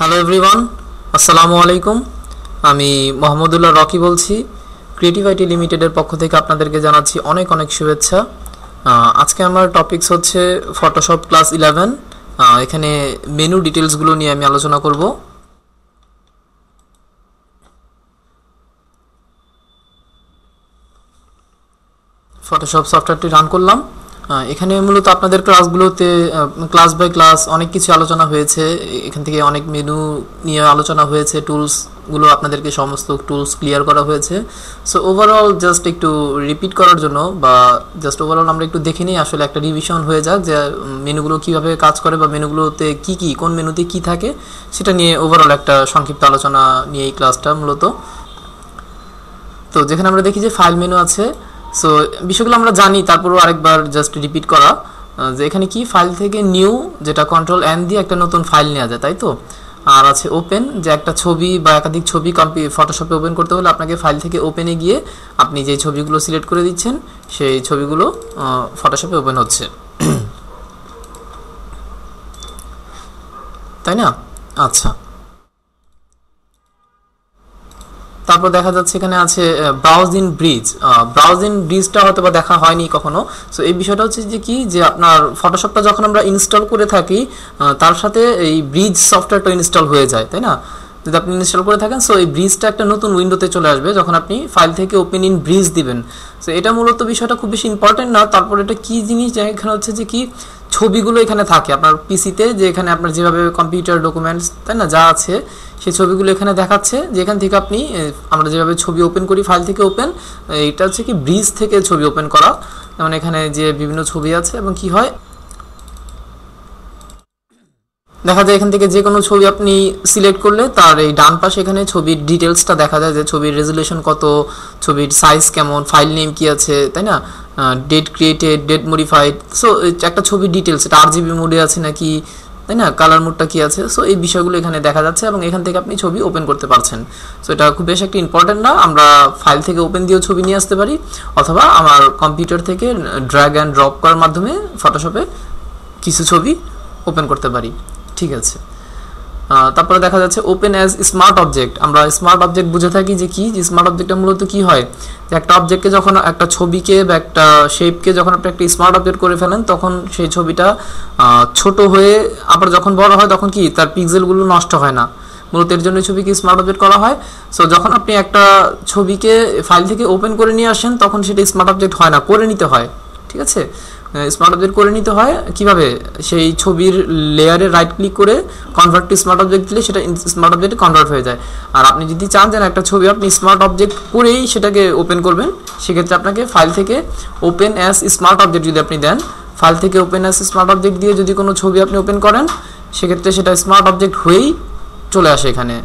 Hello everyone, আসসালামু আলাইকুম। আমি মোহাম্মদুল্লাহ রকি বলছি। ক্রিয়েটিভ আইটি লিমিটেডের পক্ষ থেকে আপনাদেরকে জানাচ্ছি অনেক অনেক শুভেচ্ছা। আজকে আমার টপিকস হচ্ছে ফটোশপ ক্লাস 11। এখানে মেনু ডিটেলসগুলো নিয়ে আমি আলোচনা করব। ফটোশপ সফটওয়্যারটি রান করলাম। এখানে মূলত আপনাদের ক্লাসগুলোতে ক্লাস বাই ক্লাস অনেক কিছু আলোচনা হয়েছে। এখান থেকে অনেক মেনু নিয়ে আলোচনা হয়েছে, টুলসগুলো আপনাদেরকে সমস্ত টুলস ক্লিয়ার করা হয়েছে। সো ওভারঅল জাস্ট একটু রিপিট করার জন্য বা জাস্ট ওভারঅল আমরা একটু দেখে নিই, আসলে একটা রিভিশন হয়ে যাক যে মেনুগুলো কীভাবে কাজ করে বা মেনুগুলোতে কী কী কোন মেনুতে কী থাকে সেটা নিয়ে ওভারঅল একটা সংক্ষিপ্ত আলোচনা নিয়ে এই ক্লাসটা মূলত। তো যেখানে আমরা দেখি যে ফাইল মেনু আছে, সো বিষয়গুলো আমরা জানি, তারপরেও আরেকবার জাস্ট রিপিট করা যে এখানে কি ফাইল থেকে নিউ, যেটা কন্ট্রোল এন দিয়ে একটা নতুন ফাইল নেওয়া যায়, তাই তো। আর আছে ওপেন, যে একটা ছবি বা একাধিক ছবি ফটোশপে ওপেন করতে হলে আপনাকে ফাইল থেকে ওপেনে গিয়ে আপনি যে ছবিগুলো সিলেক্ট করে দিচ্ছেন সেই ছবিগুলো ফটোশপে ওপেন হচ্ছে, তাই না? আচ্ছা, তারপর দেখা যাচ্ছে এখানে আছে browse in bridge. Browse in ব্রিজটা হয়তো বা দেখা হয়নি কখনো। সো এই বিষয়টা হচ্ছে যে কি, যে আপনার ফটোশপটা যখন আমরা ইনস্টল করে থাকি তার সাথে এই ব্রিজ সফটওয়্যারটা ইনস্টল হয়ে যায়, তাই না? যদি আপনি ইনস্টল করে থাকেন, সো এই ব্রিজটা একটা নতুন উইন্ডোতে চলে আসবে যখন আপনি ফাইল থেকে ওপেন ইন ব্রিজ দিবেন। সো এটা মূলত বিষয়টা খুব বেশি ইম্পর্টেন্ট না। তারপর এটা কি জিনিস, এখানে হচ্ছে যে কি ছবিগুলো এখানে থাকে আপনার পিসিতে, যে এখানে আপনার যেভাবে কম্পিউটার ডকুমেন্টস, তাই না, যা আছে সেই ছবিগুলো এখানে দেখাচ্ছে, যে এখান থেকে আপনি আমরা যেভাবে ছবি ওপেন করি ফাইল থেকে ওপেন, এটা হচ্ছে কি ব্রিজ থেকে ছবি ওপেন করা। যেমন এখানে যে বিভিন্ন ছবি আছে এবং কি হয় দেখা যায় এখান থেকে যে কোনো ছবি আপনি সিলেক্ট করলে তার এই ডান পাশে এখানে ছবির ডিটেলসটা দেখা যায়, যে ছবির রেজুলেশন কত, ছবির সাইজ কেমন, ফাইল নেম কি আছে, তাই না, date created, date modified. So একটা ছবির ডিটেলস, এটা আরজিবি মোডে আছে নাকি, তাই না, কালার মোডটা কি আছে, সো এই বিষয়গুলো এখানে দেখা যাচ্ছে এবং এখান থেকে আপনি ছবি ওপেন করতে পারছেন। সো এটা খুব বেশ একটা ইম্পর্টেন্ট না, আমরা ফাইল থেকে ওপেন দিয়েও ছবি নিয়ে আসতে পারি, অথবা আমার কম্পিউটার থেকে ড্র্যাগ অ্যান্ড ড্রপ করার মাধ্যমে ফটোশপে কিছু ছবি ওপেন করতে পারি। ঠিক আছে, তারপরে দেখা যাচ্ছে ওপেন অ্যাজ স্মার্ট অবজেক্ট। আমরা স্মার্ট অবজেক্ট বুঝে থাকি যে কি, যে স্মার্ট অবজেক্টটা মূলত কি হয়, যে একটা অবজেক্টকে যখন একটা ছবিকে বা একটা শেপকে যখন আপনি একটা স্মার্ট অবজেক্ট করে ফেলেন, তখন সেই ছবিটা ছোট হয়ে আবার যখন বড় হয় তখন কি তার পিক্সেলগুলো নষ্ট হয় না। মূলত এর জন্য ছবিকে স্মার্ট অবজেক্ট করা হয়। সো যখন আপনি একটা ছবিকে ফাইল থেকে ওপেন করে নিয়ে আসেন তখন সেটা স্মার্ট অবজেক্ট হয় না, করে নিতে হয়। ঠিক আছে, স্মার্ট অবজেক্ট করে নিতে হয় কিভাবে, সেই ছবির লেয়ারে রাইট ক্লিক করে কনভার্ট টু স্মার্ট অবজেক্ট দিলে সেটা স্মার্ট অবজেক্টে কনভার্ট হয়ে যায়। আর আপনি যদি চান যে একটা ছবি আপনি স্মার্ট অবজেক্ট করেই সেটাকে ওপেন করবেন, সেক্ষেত্রে আপনাকে ফাইল থেকে ওপেন অ্যাজ স্মার্ট অবজেক্ট যদি আপনি দেন, ফাইল থেকে ওপেন অ্যাজ স্মার্ট অবজেক্ট দিয়ে যদি কোনো ছবি আপনি ওপেন করেন, সেক্ষেত্রে সেটা স্মার্ট অবজেক্ট হয়েই চলে আসে। এখানে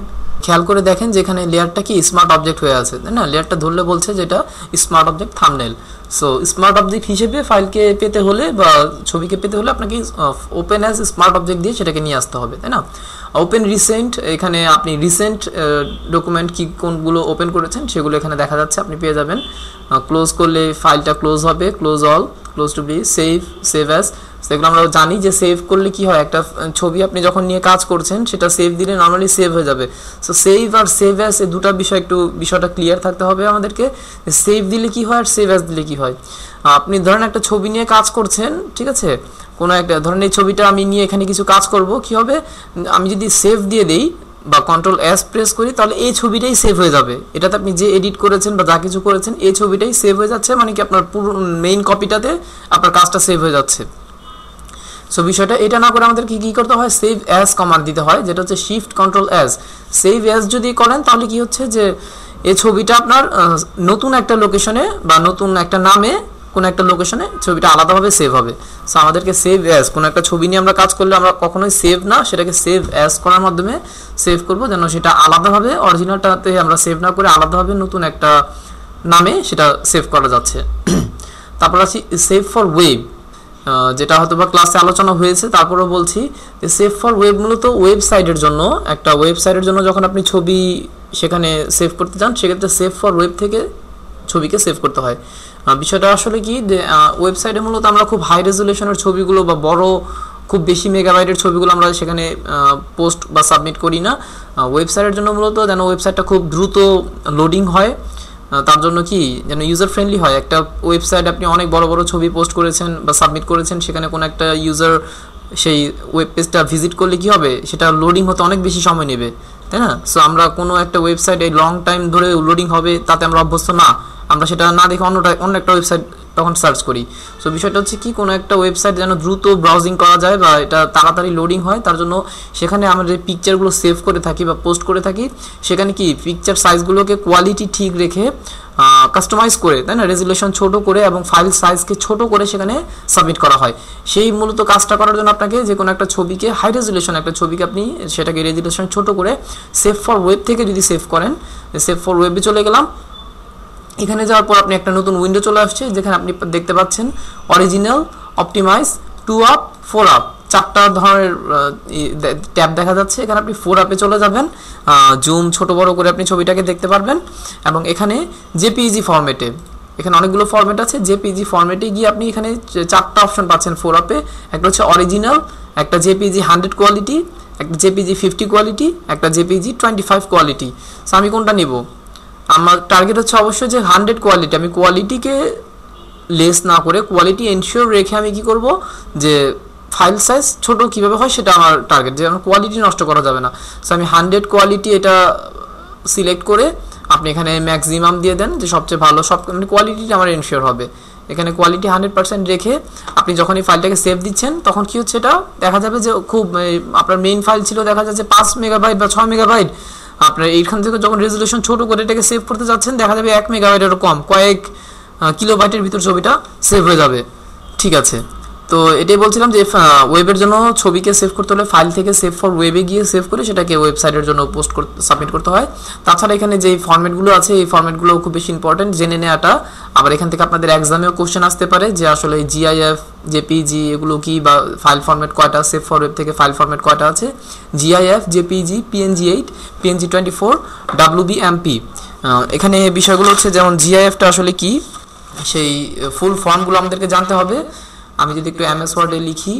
খেয়াল করে দেখেন যে এখানে লেয়ারটা কি স্মার্ট অবজেক্ট হয়ে আছে, তাই না? লেয়ারটা ধরলে বলছে যে এটা smart object thumbnail. So smart object হিসেবে ফাইলকে পেতে হলে বা ছবিকে পেতে হলে আপনাকে ওপেন অ্যাজ স্মার্ট অবজেক্ট দিয়ে সেটাকে নিয়ে আসতে হবে, তাই না? ওপেন রিসেন্ট, এখানে আপনি রিসেন্ট ডকুমেন্ট কি কোনগুলো ওপেন করেছেন সেগুলো এখানে দেখা যাচ্ছে, আপনি পেয়ে যাবেন। ক্লোজ করলে ফাইলটা ক্লোজ হবে, close all, close to be, save as. সেগুলো আমরা জানি যে সেভ করলে কি হয়, একটা ছবি আপনি যখন নিয়ে কাজ করছেন সেটা সেভ দিলে নর্মালি সেভ হয়ে যাবে। সো সেভ আর সেভ অ্যাজ এই দুটা বিষয় বিষয়টা ক্লিয়ার থাকতে হবে আমাদেরকে। সেভ দিলে কি হয় আর সেভ অ্যাজ দিলে কি হয়। আপনি ধরেন একটা ছবি নিয়ে কাজ করছেন, ঠিক আছে, কোনো একটা ধরেন এই ছবিটা আমি নিয়ে এখানে কিছু কাজ করব, কি হবে, আমি যদি সেভ দিয়ে দেই বা কন্ট্রোল এস প্রেস করি তাহলে এই ছবিটাই সেভ হয়ে যাবে। এটাতে আপনি যে এডিট করেছেন বা যা কিছু করেছেন এই ছবিটাই সেভ হয়ে যাচ্ছে, মানে কি আপনার পুরো মেইন কপিটাতে আপনার কাজটা সেভ হয়ে যাচ্ছে। সো বিষয়টা এটা না করে আমাদের কি করতে হয়, সেভ অ্যাজ কমান্ড দিতে হয়, যেটা হচ্ছে shift control as. Save as যদি করেন তাহলে কি হচ্ছে যে এই ছবিটা আপনার নতুন একটা লোকেশনে বা নতুন একটা নামে কোনো একটা লোকেশনে ছবিটা আলাদাভাবে সেভ হবে। সো আমাদেরকে সেভ অ্যাজ, কোনো একটা ছবি নিয়ে আমরা কাজ করলে আমরা কখনোই সেভ না, সেটাকে সেভ অ্যাজ করার মাধ্যমে সেভ করব, যেন সেটা আলাদাভাবে অরিজিনালটাতে আমরা সেভ না করে আলাদাভাবে নতুন একটা নামে সেটা সেভ করা যাচ্ছে। তারপর আছে সেভ ফর ওয়েব, যেটা হয়তো বা ক্লাসে আলোচনা হয়েছে, তারপরেও বলছি যে সেভ ফর ওয়েব মূলত ওয়েবসাইটের জন্য। একটা ওয়েবসাইটের জন্য যখন আপনি ছবি সেখানে সেভ করতে চান, সেক্ষেত্রে সেভ ফর ওয়েব থেকে ছবিকে সেভ করতে হয়। বিষয়টা আসলে কি, যে ওয়েবসাইটে মূলত আমরা খুব হাই রেজুলেশনের ছবিগুলো বা বড় খুব বেশি মেগাবাইটের ছবিগুলো আমরা সেখানে পোস্ট বা সাবমিট করি না। ওয়েবসাইটের জন্য মূলত যেন ওয়েবসাইটটা খুব দ্রুত লোডিং হয়, তার জন্য কি যেন ইউজার ফ্রেন্ডলি হয়। একটা ওয়েবসাইট আপনি অনেক বড় বড় ছবি পোস্ট করেছেন বা সাবমিট করেছেন, সেখানে কোনো একটা ইউজার সেই ওয়েব পেজটা ভিজিট করলে কি হবে, সেটা লোডিং হতে অনেক বেশি সময় নেবে, তাই না? সো আমরা কোনো একটা ওয়েবসাইট এই লং টাইম ধরে লোডিং হবে তাতে আমরা অভ্যস্ত না, আমরা সেটা না দেখে অন্য একটা ওয়েবসাইট তখন সার্চ করি। সো বিষয়টা হচ্ছে কি, কোনো একটা ওয়েবসাইট যেন দ্রুত ব্রাউজিং করা যায় বা এটা তাড়াতাড়ি লোডিং হয়, তার জন্য সেখানে আমরা যে পিকচারগুলো সেভ করে থাকি বা পোস্ট করে থাকি, সেখানে কি পিকচার সাইজগুলোকে কোয়ালিটি ঠিক রেখে কাস্টমাইজ করে, তাই না, রেজুলেশন ছোট করে এবং ফাইল সাইজকে ছোট করে সেখানে সাবমিট করা হয়। সেই মূলত কাজটা করার জন্য আপনাকে যে কোনো একটা ছবিকে হাই রেজুলেশন একটা ছবিকে আপনি সেটাকে রেজুলেশন ছোট করে সেভ ফর ওয়েব থেকে যদি সেভ করেন, সেভ ফর ওয়েবে চলে গেলাম। এখানে যাওয়ার পর আপনি একটা নতুন উইন্ডো চলে আসছে, যেখানে আপনি দেখতে পাচ্ছেন অরিজিনাল, অপটিমাইজ, 2 আপ, 4 আপ, 4টা ধরনের ট্যাব দেখা যাচ্ছে। এখানে আপনি 4 আপে চলে যাবেন, জুম ছোট বড় করে আপনি ছবিটাকে দেখতে পারবেন। এবং এখানে জেপিইজি ফরম্যাটে, এখানে অনেকগুলো ফরম্যাট আছে, জেপিইজি ফরম্যাটে গিয়ে আপনি এখানে 4টা অপশন পাচ্ছেন 4 আপে। একটা হচ্ছে অরিজিনাল, একটা জেপিইজি 100 কোয়ালিটি, একটা জেপিইজি 50 কোয়ালিটি, একটা জেপিইজি 25 কোয়ালিটি। সো আমি কোনটা নিব? আমার টার্গেট হচ্ছে অবশ্যই যে 100 কোয়ালিটি। আমি কোয়ালিটিকে লেস না করে কোয়ালিটি এনশিওর রেখে আমি কি করব, যে ফাইল সাইজ ছোট কিভাবে হয় সেটা আমার টার্গেট, যে আমার কোয়ালিটি নষ্ট করা যাবে না। সো আমি 100 কোয়ালিটি এটা সিলেক্ট করে আপনি এখানে ম্যাক্সিমাম দিয়ে দেন, যে সবচেয়ে ভালো সব কোয়ালিটিটা আমার এনশিওর হবে। এখানে কোয়ালিটি 100% রেখে আপনি যখন এই ফাইলটাকে সেভ দিচ্ছেন, তখন কি হচ্ছে, এটা দেখা যাবে যে খুব আপনার মেইন ফাইল ছিল দেখা যাচ্ছে 5 মেগাবাইট বা 6 মেগাবাইট, আপনার এইখান থেকে যখন রেজুলেশন ছোট করে এটাকে সেভ করতে যাচ্ছেন, দেখা যাবে 1 মেগাবাইটেরও কম, কয়েক কিলোবাইটের ভিতর ছবিটা সেভ হয়ে যাবে। ঠিক আছে, তো এটাই বলছিলাম যে ওয়েবের জন্য ছবিকে সেভ করতে হলে ফাইল থেকে সেভ ফর ওয়েবে গিয়ে সেভ করে সেটাকে ওয়েবসাইটের জন্য পোস্ট করতে সাবমিট করতে হয়। তাছাড়া এখানে যে ফরম্যাটগুলো আছে, এই ফরম্যাটগুলো খুব বেশি ইম্পর্টেন্ট জেনে নেওয়াটা। আবার এখান থেকে আপনাদের এক্সামেও কোশ্চেন আসতে পারে যে আসলে জিআইএফ, জেপিজি এগুলো কি, বা ফাইল ফরম্যাট কয়টা, সেভ ফর ওয়েব থেকে ফাইল ফরম্যাট কয়টা আছে, জিআইএফ, জেপিজি, পিএনজি 8, পিএনজি 24, ডাব্লিউবিএমপি। এখানে বিষয়গুলো হচ্ছে যেমন জিআইএফটা আসলে কি, সেই ফুল ফর্মগুলো আমাদেরকে জানতে হবে। আমি যদি একটু এমএস ওয়ার্ডে লিখি,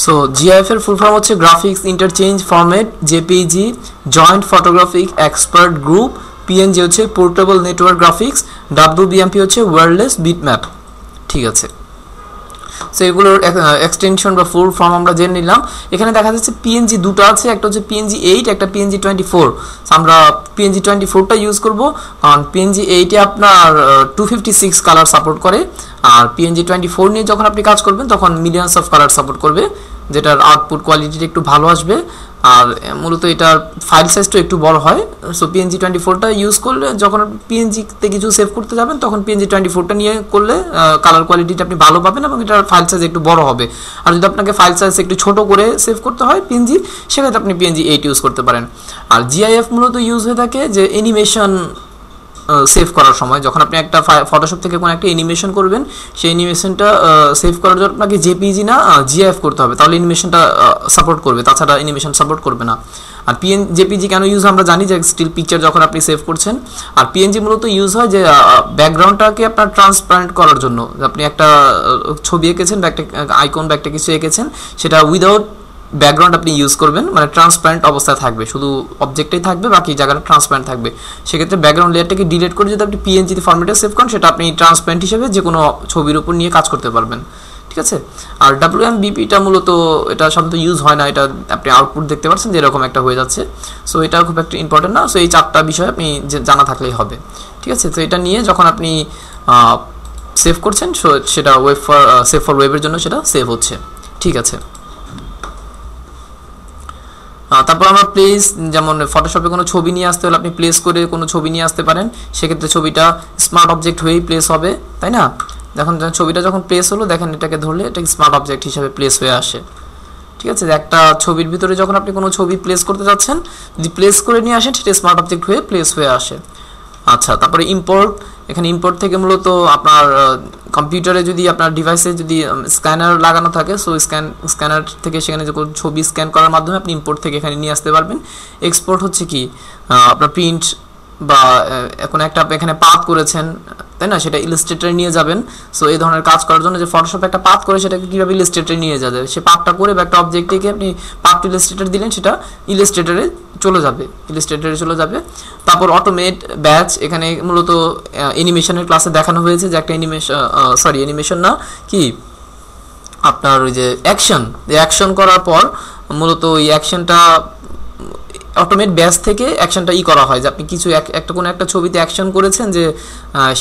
সো জিআইএফ এর ফুল ফর্ম হচ্ছে graphics interchange format, JPG joint photographic expert group, PNG হচ্ছে পোর্টেবল নেটওয়ার্ক গ্রাফিক্স, ডাব্লিউবিএমপি হচ্ছে ওয়্যারলেস বিটম্যাপ। ঠিক আছে, সো এগুলোর এক্সটেনশন বা ফুল ফর্ম আমরা জেনে নিলাম। এখানে দেখা যাচ্ছে পিএনজি দুটো আছে, একটা হচ্ছে পিএনজি 8, একটা পিএনজি 24। আমরা পিএনজি 24টা ইউজ করব, কারণ পিএনজি 8 এ আপনার 256 কালার সাপোর্ট করে, আর পিএনজি 24 নিয়ে যখন আপনি কাজ করবেন তখন মিলিয়নস অফ কালার সাপোর্ট করবে, যেটার আউটপুট কোয়ালিটিটা একটু ভালো আসবে, আর মূলত এটার ফাইল সাইজটা একটু বড় হয়। সো পিএনজি 24টা ইউজ করলে যখন পিএনজিতে কিছু সেভ করতে যাবেন তখন পিএনজি 24টা নিয়ে করলে কালার কোয়ালিটিটা আপনি ভালো পাবেন এবং এটার ফাইল সাইজ একটু বড় হবে। আর যদি আপনাকে ফাইল সাইজ একটু ছোট করে সেভ করতে হয় পিএনজি, সেক্ষেত্রে আপনি পিএনজি 8 ইউজ করতে পারেন। আর জিআইএফ মূলত ইউজ হয়ে থাকে যে অ্যানিমেশন সেভ করার সময়, যখন আপনি একটা ফটোশপ থেকে কোনো একটা অ্যানিমেশন করবেন, সেই অ্যানিমেশনটা সেভ করার জন্য আপনাকে জেপিজি না জিআইএফ করতে হবে, তাহলে অ্যানিমেশনটা সাপোর্ট করবে, তাছাড়া অ্যানিমেশন সাপোর্ট করবে না। আর জেপিজি কেন ইউজ আমরা জানি, যে স্টিল পিকচার যখন আপনি সেভ করছেন। আর পিএনজি মূলত ইউজ হয় যে ব্যাকগ্রাউন্ডটাকে আপনার ট্রান্সপারেন্ট করার জন্য, আপনি একটা ছবি এঁকেছেন বা একটা আইকন বা একটা কিছু এঁকেছেন, সেটা উইদাউট ব্যাকগ্রাউন্ড আপনি ইউজ করবেন, মানে ট্রান্সপারেন্ট অবস্থায় থাকবে, শুধু অবজেক্টটাই থাকবে, বাকি জায়গাটা ট্রান্সপারেন্ট থাকবে। সেক্ষেত্রে ব্যাকগ্রাউন্ড লেয়ারটাকে ডিলিট করে যদি আপনি পিএনজিতে ফরম্যাটে সেভ করেন, সেটা আপনি ট্রান্সপারেন্ট হিসেবে যে কোনো ছবির উপর নিয়ে কাজ করতে পারবেন, ঠিক আছে। আর WMBPটা মূলত এটা সাধারণত ইউজ হয় না, এটা আপনি আউটপুট দেখতে পাচ্ছেন যে এরকম একটা হয়ে যাচ্ছে। সো এটা খুব একটা ইম্পর্টেন্ট না। সো এই 4টা বিষয় আপনি জানা থাকলেই হবে, ঠিক আছে। তো এটা নিয়ে যখন আপনি সেভ করছেন, সেটা সেভ ফর ওয়েবের জন্য সেটা সেভ হচ্ছে, ঠিক আছে। তারপর আমরা প্লেস, যেমন ফটোশপে কোনো ছবি নিয়ে আসতে হলে আপনি প্লেস করে কোনো ছবি নিয়ে আসতে পারেন, সেক্ষেত্রে ছবিটা স্মার্ট অবজেক্ট হয়েই প্লেস হবে, তাই না। দেখুন ছবিটা যখন প্লেস হলো, দেখেন এটাকে ধরলে এটা স্মার্ট অবজেক্ট হিসাবে প্লেস হয়ে আসে, ঠিক আছে। একটা ছবির ভিতরে যখন আপনি কোনো ছবি প্লেস করতে যাচ্ছেন, যদি প্লেস করে নিয়ে আসেন, সেটা স্মার্ট অবজেক্ট হয়ে প্লেস হয়ে আসে। আচ্ছা, তারপরে ইম্পোর্ট। এখানে ইম্পোর্ট থেকে মূলত আপনার কম্পিউটারে যদি আপনার ডিভাইসে যদি স্ক্যানার লাগানো থাকে, সো স্ক্যানার থেকে সেখানে যে ছবি স্ক্যান করার মাধ্যমে আপনি ইম্পোর্ট থেকে এখানে নিয়ে আসতে পারবেন। এক্সপোর্ট হচ্ছে কি, আপনার প্রিন্ট বা এখন একটা আপনি এখানে পাথ করেছেন, তাই না, সেটা ইলাস্ট্রেটরে নিয়ে যাবেন। সো এই ধরনের কাজ করার জন্য যে ফটোশপে একটা পাথ করে, সেটাকে কীভাবে ইলাস্ট্রেটরে নিয়ে যাবে, সে পাথটা করে বা একটা অবজেক্টকে আপনি পাথ টু ইলাস্ট্রেটর দিলেন, সেটা ইলাস্ট্রেটরে চলে যাবে। তারপর অটোমেট ব্যাচ, এখানে মূলত অ্যানিমেশনের ক্লাসে দেখানো হয়েছে যে একটা অ্যানিমেশন না কি, আপনার ওই যে অ্যাকশন করার পর মূলত ওই অ্যাকশনটা অটোমেট ব্যাচ থেকে অ্যাকশনটা করা হয়, যে আপনি কিছু একটা কোনো একটা ছবিতে অ্যাকশন করেছেন, যে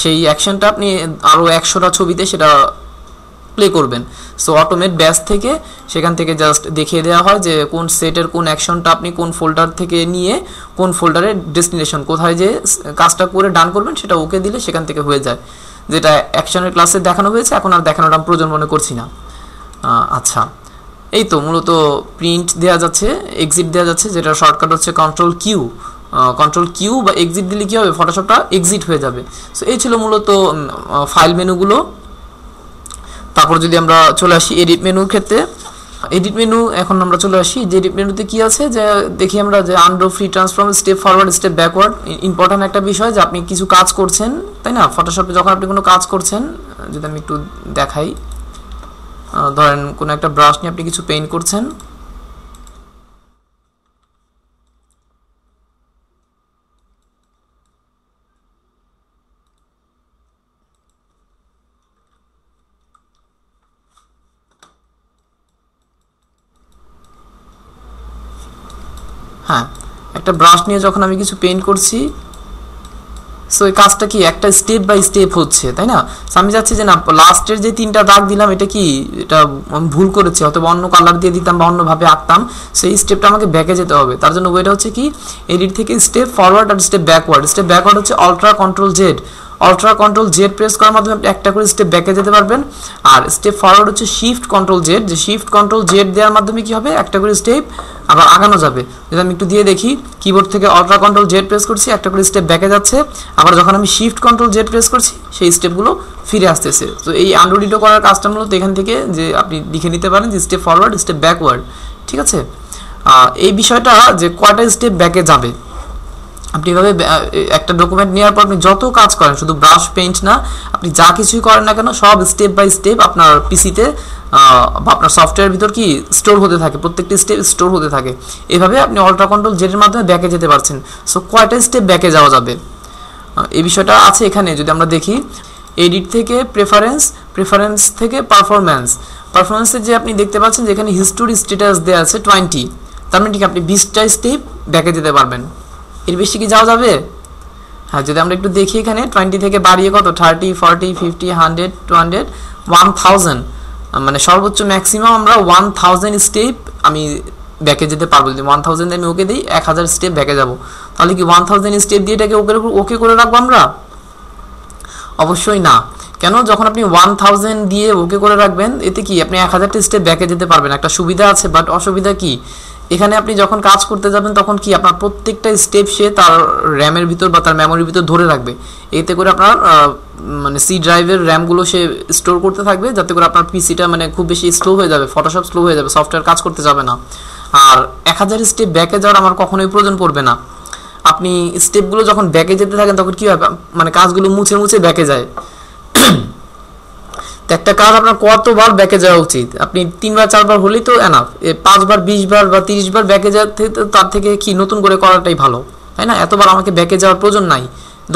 সেই অ্যাকশনটা আপনি আরও 100টা ছবিতে সেটা প্লে করবেন। সো অটোমেট ব্যাচ থেকে সেখান থেকে জাস্ট দেখিয়ে দেওয়া হয় যে কোন সেটের কোন অ্যাকশনটা আপনি কোন ফোল্ডার থেকে নিয়ে কোন ফোল্ডারের ডেস্টিনেশন কোথায় যে কাজটা করে ডান করবেন, সেটা ওকে দিলে সেখান থেকে হয়ে যায়, যেটা অ্যাকশনের ক্লাসে দেখানো হয়েছে। এখন আর দেখানোর আমি প্রয়োজন মনে করছি না। আচ্ছা, এই তো মূলত প্রিন্ট দেওয়া যাচ্ছে, এক্সিট দেওয়া যাচ্ছে, যেটা শর্টকাট হচ্ছে কন্ট্রোল কিউ বা এক্সিট দিলে কী হবে, ফটোশপটা এক্সিট হয়ে যাবে। সো এই ছিল মূলত ফাইল মেনুগুলো। তারপর যদি আমরা চলে আসি এডিট মেনুর ক্ষেত্রে, এডিট মেনু এখন আমরা চলে আসি যে এডিট মেনুতে কি আছে, যে দেখি আমরা যে undo, free transform, step forward, step backward. Important একটা বিষয় যে আপনি কিছু কাজ করছেন, তাই না, ফটোশপে যখন আপনি কোনো কাজ করছেন, যদি আমি একটু দেখাই, ধরেন কোনো একটা ব্রাশ নিয়ে আপনি কিছু পেইন্ট করছেন, হ্যাঁ, একটা ব্রাশ নিয়ে যখন আমি কিছু পেইন্ট করছি, সো এই কাজটা কি একটা স্টেপ বাই স্টেপ হচ্ছে, তাই না। আমি যাচ্ছি যে না, লাস্টের যে 3টা দাগ দিলাম, এটা কি, এটা আমি ভুল করেছি, অথবা অন্য কালার দিয়ে দিতাম বা অন্যভাবে আঁকতাম, সেই স্টেপটা আমাকে ব্যাকে যেতে হবে। তার জন্য ওইটা হচ্ছে কি, এডিট থেকে স্টেপ ফরওয়ার্ড আর স্টেপ ব্যাকওয়ার্ড। স্টেপ ব্যাকওয়ার্ড হচ্ছে অল্ট্রা কন্ট্রোল জেড প্রেস করার মাধ্যমে আপনি একটা করে স্টেপ ব্যাকে যেতে পারবেন। আর স্টেপ ফরওয়ার্ড হচ্ছে শিফট কন্ট্রোল জেড, যে শিফট কন্ট্রোল জেড দেওয়ার মাধ্যমে কি হবে, একটা করে স্টেপ আবার আগানো যাবে। যদি আমি একটু দিয়ে দেখি, কিবোর্ড থেকে অল্ট্রা কন্ট্রোল জেড প্রেস করছি, একটা করে স্টেপ ব্যাকে যাচ্ছে, আবার যখন আমি শিফট কন্ট্রোল জেড প্রেস করছি, সেই স্টেপগুলো ফিরে আসতেছে। তো এই আনডু করার কাজটা মূলত এখান থেকে যে আপনি লিখে নিতে পারেন যে স্টেপ ফরওয়ার্ড, স্টেপ ব্যাকওয়ার্ড, ঠিক আছে। এই বিষয়টা যে কয়টা স্টেপ ব্যাকে যাবে, আপনি এভাবে একটা ডকুমেন্ট নেওয়ার পর আপনি যত কাজ করেন, শুধু ব্রাশ পেইন্ট না, আপনি যা কিছুই করেন না কেন, সব স্টেপ বাই স্টেপ আপনার পিসিতে বা আপনার সফটওয়্যারের ভিতর কি স্টোর হতে থাকে, প্রত্যেকটি স্টেপ স্টোর হতে থাকে। এভাবে আপনি অল্ট্রা কন্ট্রোল জেডের মাধ্যমে ব্যাকে যেতে পারছেন। সো কয়টা স্টেপ ব্যাকে যাওয়া যাবে, এই বিষয়টা আছে এখানে। যদি আমরা দেখি, এডিট থেকে প্রেফারেন্স, প্রেফারেন্স থেকে পারফরম্যান্স, পারফরম্যান্সে যে আপনি দেখতে পাচ্ছেন যে এখানে হিস্টোরি স্ট্যাটাস দেওয়া আছে 20, তার মানে ঠিক আপনি 20টা স্টেপ ব্যাকে যেতে পারবেন। এর বেশি কি যাওয়া যাবে? হ্যাঁ, যদি আমরা একটু দেখি এখানে 20 থেকে বাড়িয়ে কত 30, 40, 50, 100, 200, 1000, মানে সর্বোচ্চ ম্যাক্সিমাম আমরা 1000 স্টেপ আমি ব্যাকে যেতে পারবো। যদি 1000 আমি ওকে দিই 1000 স্টেপ ব্যাকে যাব, তাহলে কি 1000 স্টেপ দিয়ে এটাকে ওকে করে রাখবো আমরা? অবশ্যই না। কেন? যখন আপনি 1000 দিয়ে ওকে করে রাখবেন এতে কি আপনি 1000টা স্টেপ ব্যাকে যেতে পারবেন। একটা সুবিধা আছে, বাট অসুবিধা কি, এখানে আপনি যখন কাজ করতে যাবেন তখন কি আপনার প্রত্যেকটা স্টেপ সে তার র্যামের ভিতর বা তার মেমোরির ভিতর ধরে রাখবে। এতে করে আপনার মানে সি ড্রাইভের র্যামগুলো সে স্টোর করতে থাকবে, যাতে করে আপনার পিসিটা মানে খুব বেশি স্লো হয়ে যাবে, ফটোশপ স্লো হয়ে যাবে, সফটওয়্যার কাজ করতে যাবে না। আর 1000 স্টেপ ব্যাকে যাওয়ার আমার কখনোই প্রয়োজন পড়বে না। আপনি স্টেপগুলো যখন ব্যাকে যেতে থাকেন তখন কী হয়, মানে কাজগুলো মুছে মুছে ব্যাকে যায়। তো একটা কাজ আপনার কতবার ব্যাকে যাওয়া উচিত? আপনি 3 বার 4 বার হলেই তো এনাফ। 5 বার 20 বার বা 30 বার ব্যাকে যাতে তার থেকে কি নতুন করে করাটাই ভালো, তাই না? এতবার আমাকে ব্যাকে যাওয়ার প্রয়োজন নাই।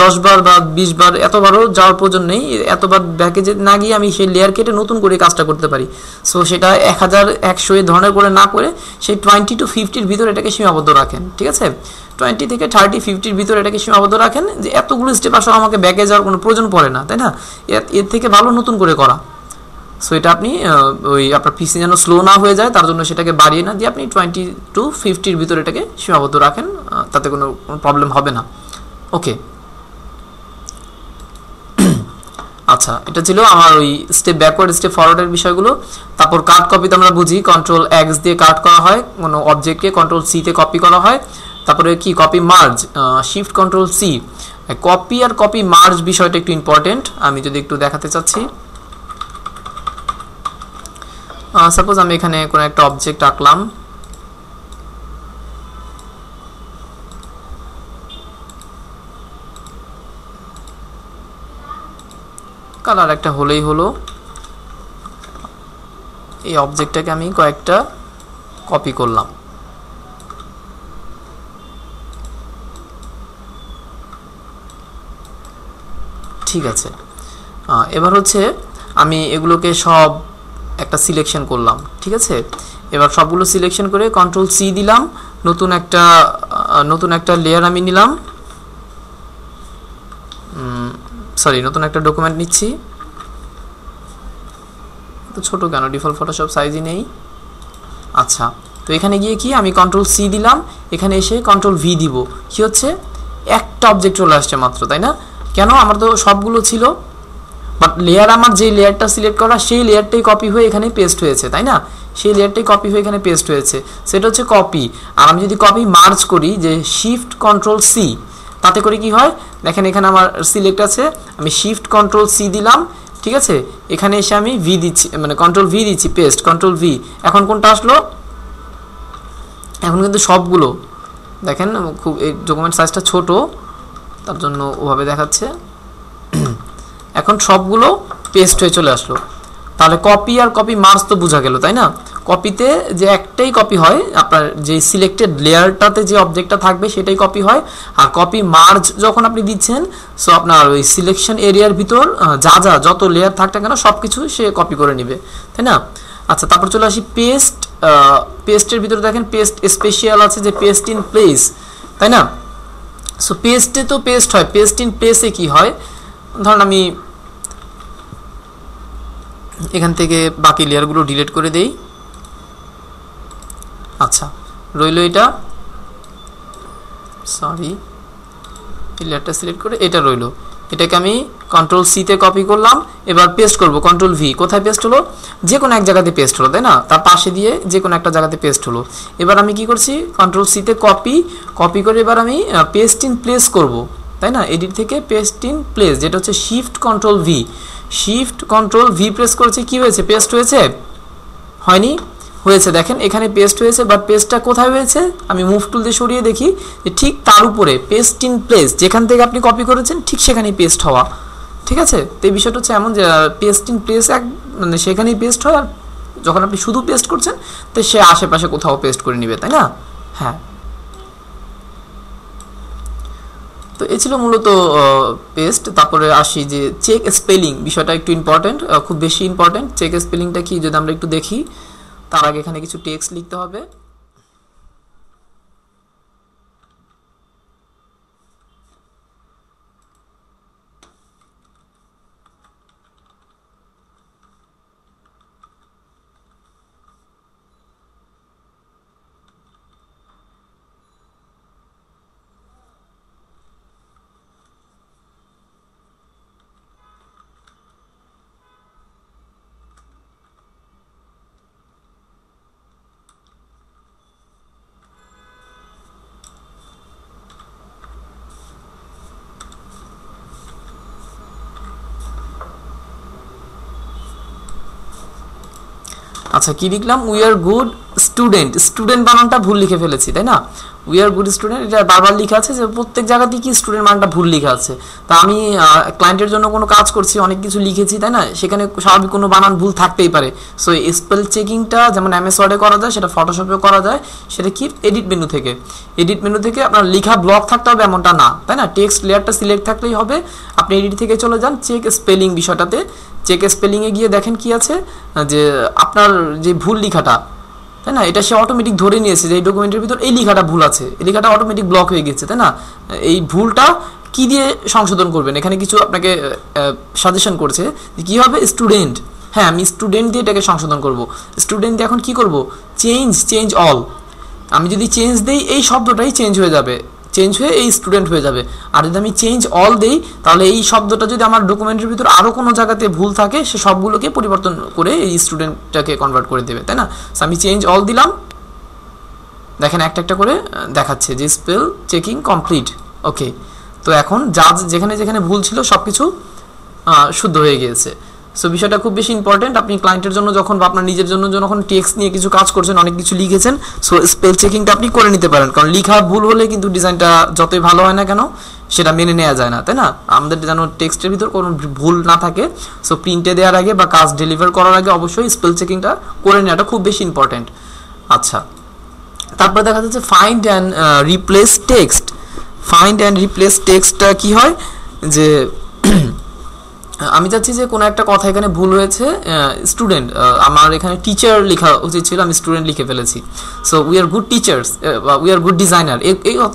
10 বার বা 20 বার এতবারও যাওয়ার প্রয়োজন নেই। এতবার ব্যাকে না গিয়ে আমি সেই লেয়ার কেটে নতুন করে কাজটা করতে পারি। সো সেটা 1000, 100 এই ধরনের করে না করে সেই 20 to 50-র ভিতরে এটাকে সীমাবদ্ধ রাখেন, ঠিক আছে? 20 থেকে 30, 50-র ভিতরে এটাকে সীমাবদ্ধ রাখেন, যে এতগুলো স্টেপ আসলে আমাকে ব্যাকে যাওয়ার কোনো প্রয়োজন পড়ে না, তাই না? এর থেকে ভালো নতুন করে করা। সো এটা আপনি ওই আপনার পিসি যেন স্লো না হয়ে যায় তার জন্য সেটাকে বাড়িয়ে না দিয়ে আপনি 20 to 50-র ভিতরে এটাকে সীমাবদ্ধ রাখেন, তাতে কোনো প্রবলেম হবে না। ওকে, আচ্ছা, এটা ছিল আমার ওই স্টেপ ব্যাকওয়ার্ড স্টেপ ফরওয়ার্ডের বিষয়গুলো। তারপর কাট কপিতে আমরা বুঝি কন্ট্রোল এক্স দিয়ে কাট করা হয়, কোনো অবজেক্টকে কন্ট্রোল সি তে কপি করা হয়। তারপরে কি copy merge, shift control C. Copy আর কপি মার্জ বিষয়টা একটু ইম্পর্টেন্ট, আমি যদি একটু দেখাতে চাচ্ছি। সাপোজ আমি এখানে কোনো একটা অবজেক্ট আঁকলাম, কালার একটা হলেই হলো। এই অবজেক্টটাকে আমি কয়েকটা কপি করলাম, ঠিক আছে। এবার হচ্ছে আমি এগুলোকে সব একটা সিলেকশন করলাম, ঠিক আছে। এবার সবগুলো সিলেকশন করে কন্ট্রোল সি দিলাম, নতুন একটা লেয়ার আমি নিলাম, নতুন একটা ডকুমেন্ট নিচ্ছি। তো ছোট কেন, ডিফল্ট ফটোশপ সাইজই নেই। আচ্ছা, তো এখানে গিয়ে কি আমি কন্ট্রোল সি দিলাম, এখানে এসে কন্ট্রোল ভি দিব, কি হচ্ছে একটা অবজেক্ট চলে আসছে মাত্র, তাই না? কেন? আমার তো সবগুলো ছিল, বাট লেয়ার আমার যে লেয়ারটা সিলেক্ট করা সেই লেয়ারটাই কপি হয়ে এখানে পেস্ট হয়েছে, তাই না? সেই লেয়ারটাই কপি হয়ে এখানে পেস্ট হয়েছে, সেটা হচ্ছে কপি। আর আমি যদি কপি মার্জ করি, যে শিফট কন্ট্রোল সি, তাতে করে কি হয় দেখেন, এখানে আমার সিলেক্ট আছে, আমি শিফট কন্ট্রোল সি দিলাম, ঠিক আছে। এখানে এসে আমি ভি দিচ্ছি, মানে কন্ট্রোল ভি দিচ্ছি, পেস্ট কন্ট্রোল ভি। এখন কোনটা আসলো? এখন কিন্তু সবগুলো দেখেন, খুব এই ডকুমেন্ট সাইজটা ছোট তার জন্য ওভাবে দেখাচ্ছে। এখন সবগুলো পেস্ট হয়ে চলে আসলো। তাহলে কপি আর কপি মার্জ তো বোঝা গেল, তাই না? কপিতে যে একটাই কপি হয়, আপনার যে সিলেক্টেড লেয়ারটাতে যে অবজেক্টটা থাকবে সেটাই কপি হয়। আর কপি মার্জ যখন আপনি দিচ্ছেন, সো আপনার ওই সিলেকশন এরিয়ার ভিতর যত লেয়ার থাকতে কেন সব কিছু সে কপি করে নেবে, তাই না? আচ্ছা, তারপর চলে আসি পেস্ট। পেস্টের ভিতরে দেখেন পেস্ট স্পেশাল আছে, যে পেস্ট ইন প্লেস, তাই না? সো পেস্টে তো পেস্ট হয়, পেস্ট ইন প্লেসে কি হয়, ধরুন আমি এখান থেকে বাকি লেয়ারগুলো ডিলিট করে দেই। আচ্ছা, রইল এটা, এই লেয়ারটা সিলেক্ট করে এটা রইল। এটাকে আমি কন্ট্রোল সি তে কপি করলাম, এবার পেস্ট করব কন্ট্রোল ভি। কোথায় পেস্ট হলো? যে কোনো এক জায়গাতে পেস্ট হলো, তাই না? তার পাশে দিয়ে যে কোনো একটা জায়গাতে পেস্ট হলো। এবার আমি কি করছি, কন্ট্রোল সি তে কপি করে এবার আমি পেস্ট ইন প্লেস করব, তাই না? এডিট থেকে পেস্ট ইন প্লেস, যেটা হচ্ছে shift control V. Shift control V press করেছি, কি হয়েছে? পেস্ট হয়েছে? হয়নি? হয়েছে। দেখেন এখানে পেস্ট হয়েছে, বাট পেস্টটা কোথায় হয়েছে? আমি মুভ টুল দিয়ে সরিয়ে দেখি, যে ঠিক তার উপরে পেস্ট ইন প্লেস, যেখান থেকে আপনি কপি করেছেন ঠিক সেখানেই পেস্ট হওয়া, ঠিক আছে। তো এই বিষয়টা হচ্ছে এমন যে পেস্ট ইন প্লেস মানে সেখানেই পেস্ট হয়, আর যখন আপনি শুধু পেস্ট করছেন তো সে আশেপাশে কোথাও পেস্ট করে নেবে, তাই না? হ্যাঁ, তো তো এই ছিল মূলত পেস্ট। তারপরে আসি যে চেক স্পেলিং বিষয়টা একটু ইম্পর্টেন্ট, খুব বেশি ইম্পর্টেন্ট। চেক স্পেলিংটা কি যদি আমরা একটু দেখি, তার আগে এখানে কিছু টেক্সট লিখতে হবে। আচ্ছা কি লিখলাম, we are good student, student বানানটা ভুল লিখে ফেলেছি তাই না। উই আর গুড স্টুডেন্ট, এটা বারবার লেখা আছে যে প্রত্যেক জায়গাতেই কি স্টুডেন্ট বানানটা ভুল লেখা আছে। তা আমি ক্লায়েন্টের জন্য কোনো কাজ করছি, অনেক কিছু লিখেছি তাই না, সেখানে স্বাভাবিক কোনো বানান ভুল থাকতেই পারে। সো এই স্পেল চেকিংটা যেমন এমএস ওয়ার্ডে করা যায়, সেটা ফটোশপেও করা যায়। সেটা কি এডিট মেনু থেকে, এডিট মেনু থেকে আপনার লেখা ব্লক থাকতে হবে এমনটা না তাই না, টেক্সট লেয়ারটা সিলেক্ট থাকলেই হবে। আপনি এডিট থেকে চলে যান চেক স্পেলিং বিষয়টাতে, চেক স্পেলিংয়ে গিয়ে দেখেন কি আছে যে আপনার যে ভুল লেখাটা তাই না, এটা সে অটোমেটিক ধরে নিয়েছে যে এই ডকুমেন্টের ভিতর এই লেখাটা ভুল আছে, এই লেখাটা অটোমেটিক ব্লক হয়ে গেছে তাই না। এই ভুলটা কি দিয়ে সংশোধন করবেন, এখানে কিছু আপনাকে সাজেশন করছে যে কী হবে, স্টুডেন্ট, হ্যাঁ আমি স্টুডেন্ট দিয়ে এটাকে সংশোধন করব। স্টুডেন্ট দিয়ে এখন কি করব, চেঞ্জ অল, আমি যদি চেঞ্জ দেই এই শব্দটাই চেঞ্জ হয়ে যাবে, চেঞ্জ হয়ে এই স্টুডেন্ট হয়ে যাবে। আর যদি আমি চেঞ্জ অল দেই তাহলে এই শব্দটা যদি আমার ডকুমেন্টের ভিতর আরও কোনো জায়গাতে ভুল থাকে সে সবগুলোকে পরিবর্তন করে এই স্টুডেন্টটাকে কনভার্ট করে দেবে তাই না। আমি চেঞ্জ অল দিলাম, দেখেন একটা একটা করে দেখাচ্ছে যে স্পেল চেকিং কমপ্লিট, ওকে। তো এখন যা যেখানে যেখানে ভুল ছিল সব কিছু শুদ্ধ হয়ে গিয়েছে। সো বিষয়টা খুব বেশি ইম্পর্টেন্ট। আপনি ক্লায়েন্টের জন্য যখন বা আপনার নিজের জন্য যখন টেক্সট নিয়ে কিছু কাজ করছেন, অনেক কিছু লিখেছেন, সো স্পেল চেকিংটা আপনি করে নিতে পারেন, কারণ লেখা ভুল হলে কিন্তু ডিজাইনটা যতই ভালো হয় না কেন সেটা মেনে নেওয়া যায় না তাই না। আমাদের যেন টেক্সটের ভিতর কোনো ভুল না থাকে। সো প্রিন্টে দেওয়ার আগে বা কাজ ডেলিভার করার আগে অবশ্যই স্পেল চেকিংটা করে নেওয়াটা খুব বেশি ইম্পর্টেন্ট। আচ্ছা, তারপরে দেখা যাচ্ছে find and replace text. Find and replace টেক্সটটা কি হয় যে আমি চাচ্ছি যে কোনো একটা কথা এখানে ভুল হয়েছে, স্টুডেন্ট, আমার এখানে টিচার লেখা উচিত ছিল, আমি স্টুডেন্ট লিখে ফেলেছি। So we are good teachers বা উই আর গুড ডিজাইনার,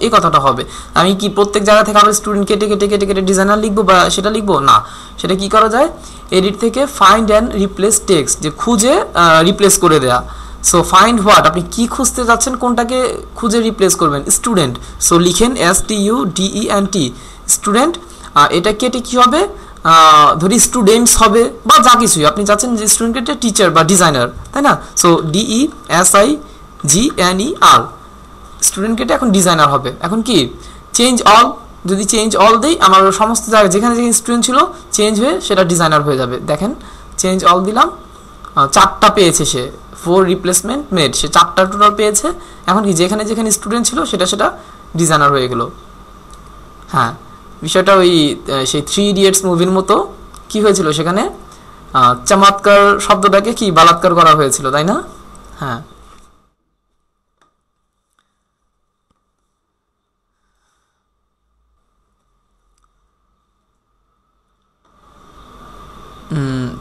এই কথাটা হবে। আমি কি প্রত্যেক জায়গা থেকে আবার স্টুডেন্ট কেটে কেটে কেটে কেটে ডিজাইনার লিখবো বা সেটা লিখবো না। সেটা কি করা যায়, এডিট থেকে ফাইন্ড অ্যান্ড রিপ্লেস টেক্সট, যে খুঁজে রিপ্লেস করে দেয়া। সো ফাইন্ড হোয়াট, আপনি কি খুঁজতে যাচ্ছেন, কোনটাকে খুঁজে রিপ্লেস করবেন, স্টুডেন্ট। সো লিখেন STUDENT স্টুডেন্ট, এটা কেটে কি হবে, ধরি স্টুডেন্টস হবে বা যা কিছুই আপনি চাচ্ছেন যে স্টুডেন্টকে টিচার বা ডিজাইনার তাই না। সো DESIGNER স্টুডেন্ট কেটে এখন ডিজাইনার হবে। এখন কি চেঞ্জ অল, যদি চেঞ্জ অল দেই আমার সমস্ত জায়গায় যেখানে যেখানে স্টুডেন্ট ছিল চেঞ্জ হয়ে সেটা ডিজাইনার হয়ে যাবে। দেখেন চেঞ্জ অল দিলাম, 4টা পেয়েছে সে, 4 রিপ্লেসমেন্ট মেড, সে 4টা টোটাল পেয়েছে। এখন কি যেখানে যেখানে স্টুডেন্ট ছিল সেটা ডিজাইনার হয়ে গেল। হ্যাঁ, বিষয়টা ওই সেই 3 ইডিয়টস মুভির মতো কি হয়েছিল সেখানে, চমৎকার শব্দটাকে কি বালাৎকার করা হয়েছিল তাই না। হ্যাঁ,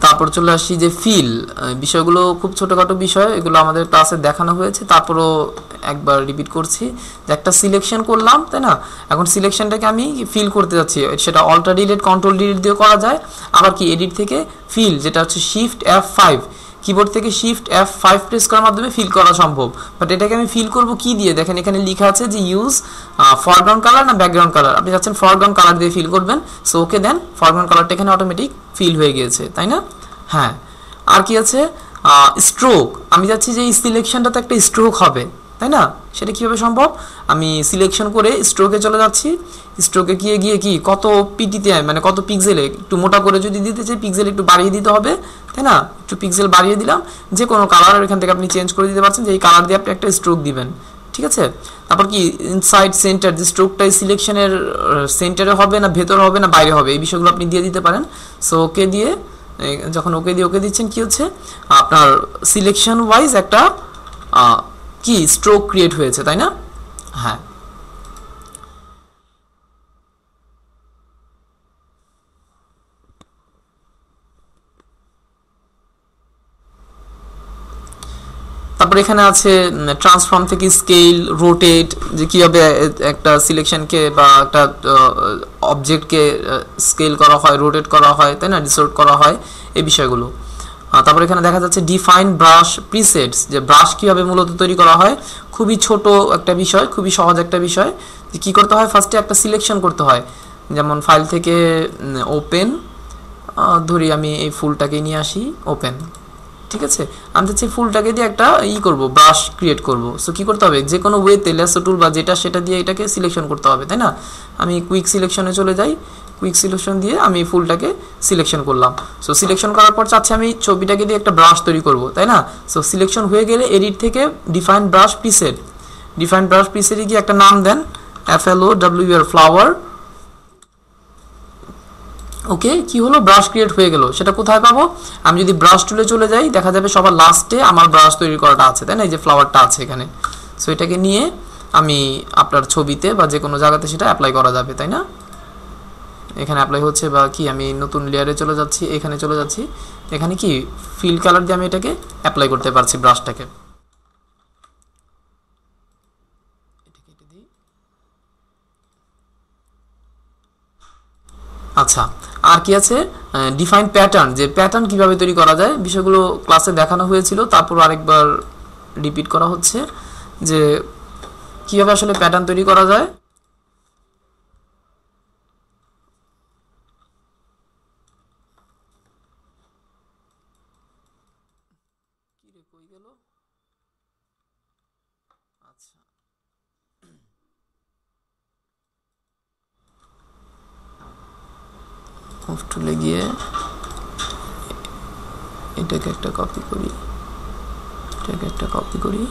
তারপর চলে আসি যে ফিল, বিষয়গুলো খুব ছোটোখাটো বিষয়, এগুলো আমাদের ক্লাসে দেখানো হয়েছে, তারপরও একবার রিপিট করছি যে একটা সিলেকশন করলাম তাই না। এখন সিলেকশনটাকে আমি ফিল করতে যাচ্ছি, সেটা অল্টার ডিলিট কন্ট্রোল ডিলিট দিয়ে করা যায়। আবার কি এডিট থেকে ফিল, যেটা হচ্ছে শিফট F5, কিবোর্ড থেকে শিফট F5 প্রেস করার মাধ্যমে ফিল করা সম্ভব। বাট এটাকে আমি ফিল করব কি দিয়ে, দেখেন এখানে লেখা আছে যে ইউজ ফরগ্রাউন্ড কালার না ব্যাকগ্রাউন্ড কালার, আপনি চাচ্ছেন ফরগ্রাউন্ড কালার দিয়ে ফিল করবেন। সো ওকে দেন, ফরগ্রাউন্ড কালারটা এখানে অটোমেটিক ফিল হয়ে গিয়েছে তাই না। হ্যাঁ, আর কি আছে, স্ট্রোক, আমি চাচ্ছি যে এই সিলেকশনটাতে একটা স্ট্রোক হবে তাই না। সেটা কীভাবে সম্ভব, আমি সিলেকশন করে স্ট্রোকে চলে যাচ্ছি, স্ট্রোকে গিয়ে গিয়ে কি কত পিটিতে মানে কত পিক্সেলে, একটু মোটা করে যদি দিতে চাই পিক্সেল একটু বাড়িয়ে দিতে হবে তাই না। একটু পিক্সেল বাড়িয়ে দিলাম, যে কোনো কালার এখান থেকে আপনি চেঞ্জ করে দিতে পারছেন, যে এই কালার দিয়ে আপনি একটা স্ট্রোক দিবেন, ঠিক আছে। তারপর কি ইনসাইড সেন্টার, যে স্ট্রোকটাই সিলেকশনের সেন্টারে হবে না ভেতরে হবে না বাইরে হবে, এই বিষয়গুলো আপনি দিয়ে দিতে পারেন। সো ওকে দিয়ে যখন ওকে দিচ্ছেন কি হচ্ছে, আপনার সিলেকশন ওয়াইজ একটা কি স্ট্রোক ক্রিয়েট হয়েছে তাই না। হ্যাঁ, তারপর এখানে আছে ট্রান্সফর্ম থেকে স্কেল, রোটেট, যে কীভাবে একটা সিলেকশনকে বা একটা অবজেক্টকে স্কেল করা হয়, রোটেট করা হয়, তাই না, ডিসর্ট করা হয়, এই বিষয়গুলো। তারপর এখানে দেখা যাচ্ছে ডিফাইন ব্রাশ প্রিসেটস, যে ব্রাশ কীভাবে মূলত তৈরি করা হয়। খুবই ছোট একটা বিষয়, খুবই সহজ একটা বিষয়। যে কী করতে হয়, ফার্স্টে একটা সিলেকশন করতে হয়। যেমন ফাইল থেকে ওপেন, ধরি আমি এই ফুলটাকে নিয়ে আসি, ওপেন, ঠিক আছে। আমি হচ্ছে ফুলটাকে দিয়ে একটা করব, ব্রাশ ক্রিয়েট করব। সো কী করতে হবে, যে কোনো ওয়েতে ল্যাসো টুল বা যেটা সেটা দিয়ে এটাকে সিলেকশন করতে হবে, তাই না। আমি কুইক সিলেকশনে চলে যাই, কুইক সিলেকশন দিয়ে আমি ফুলটাকে সিলেকশন করলাম। সো সিলেকশন করার পর চাচ্ছি আমি ছবিটাকে দিয়ে একটা ব্রাশ তৈরি করব, তাই না। সো সিলেকশন হয়ে গেলে এডিট থেকে define brush preset, define brush প্রিসেটে গিয়ে একটা নাম দেন, FLOWER, ফ্লাওয়ার। ওকে, কি হলো, ব্রাশ ক্রিয়েট হয়ে গেল। সেটা কোথায় পাবো, আমি যদি ব্রাশ টুলে চলে যাই, দেখা যাবে সবার লাস্টে আমার ব্রাশ তৈরি করাটা আছে, তাই না, এই যে ফ্লাওয়ারটা আছে এখানে। সো এটাকে নিয়ে আমি আপনার ছবিতে বা যে কোনো জায়গাতে সেটা অ্যাপ্লাই করা যাবে, তাই না। এখানে অ্যাপ্লাই হচ্ছে, বা কি আমি নতুন লেয়ারে চলে যাচ্ছি, এখানে চলে যাচ্ছি, এখানে কি ফিল কালার দিয়ে আমি এটাকে অ্যাপ্লাই করতে পারছি ব্রাশটাকে। আচ্ছা, আর কি আছে, ডিফাইন প্যাটার্ন, যে প্যাটার্ন কিভাবে তৈরি করা যায়, বিষয়গুলো ক্লাসে দেখানো হয়েছিল, তারপর আরেকবার রিপিট করা হচ্ছে যে কিভাবে আসলে প্যাটার্ন তৈরি করা যায়। টুলে গিয়ে এটাকে একটা কপি করি, এটাকে একটা কপি করি,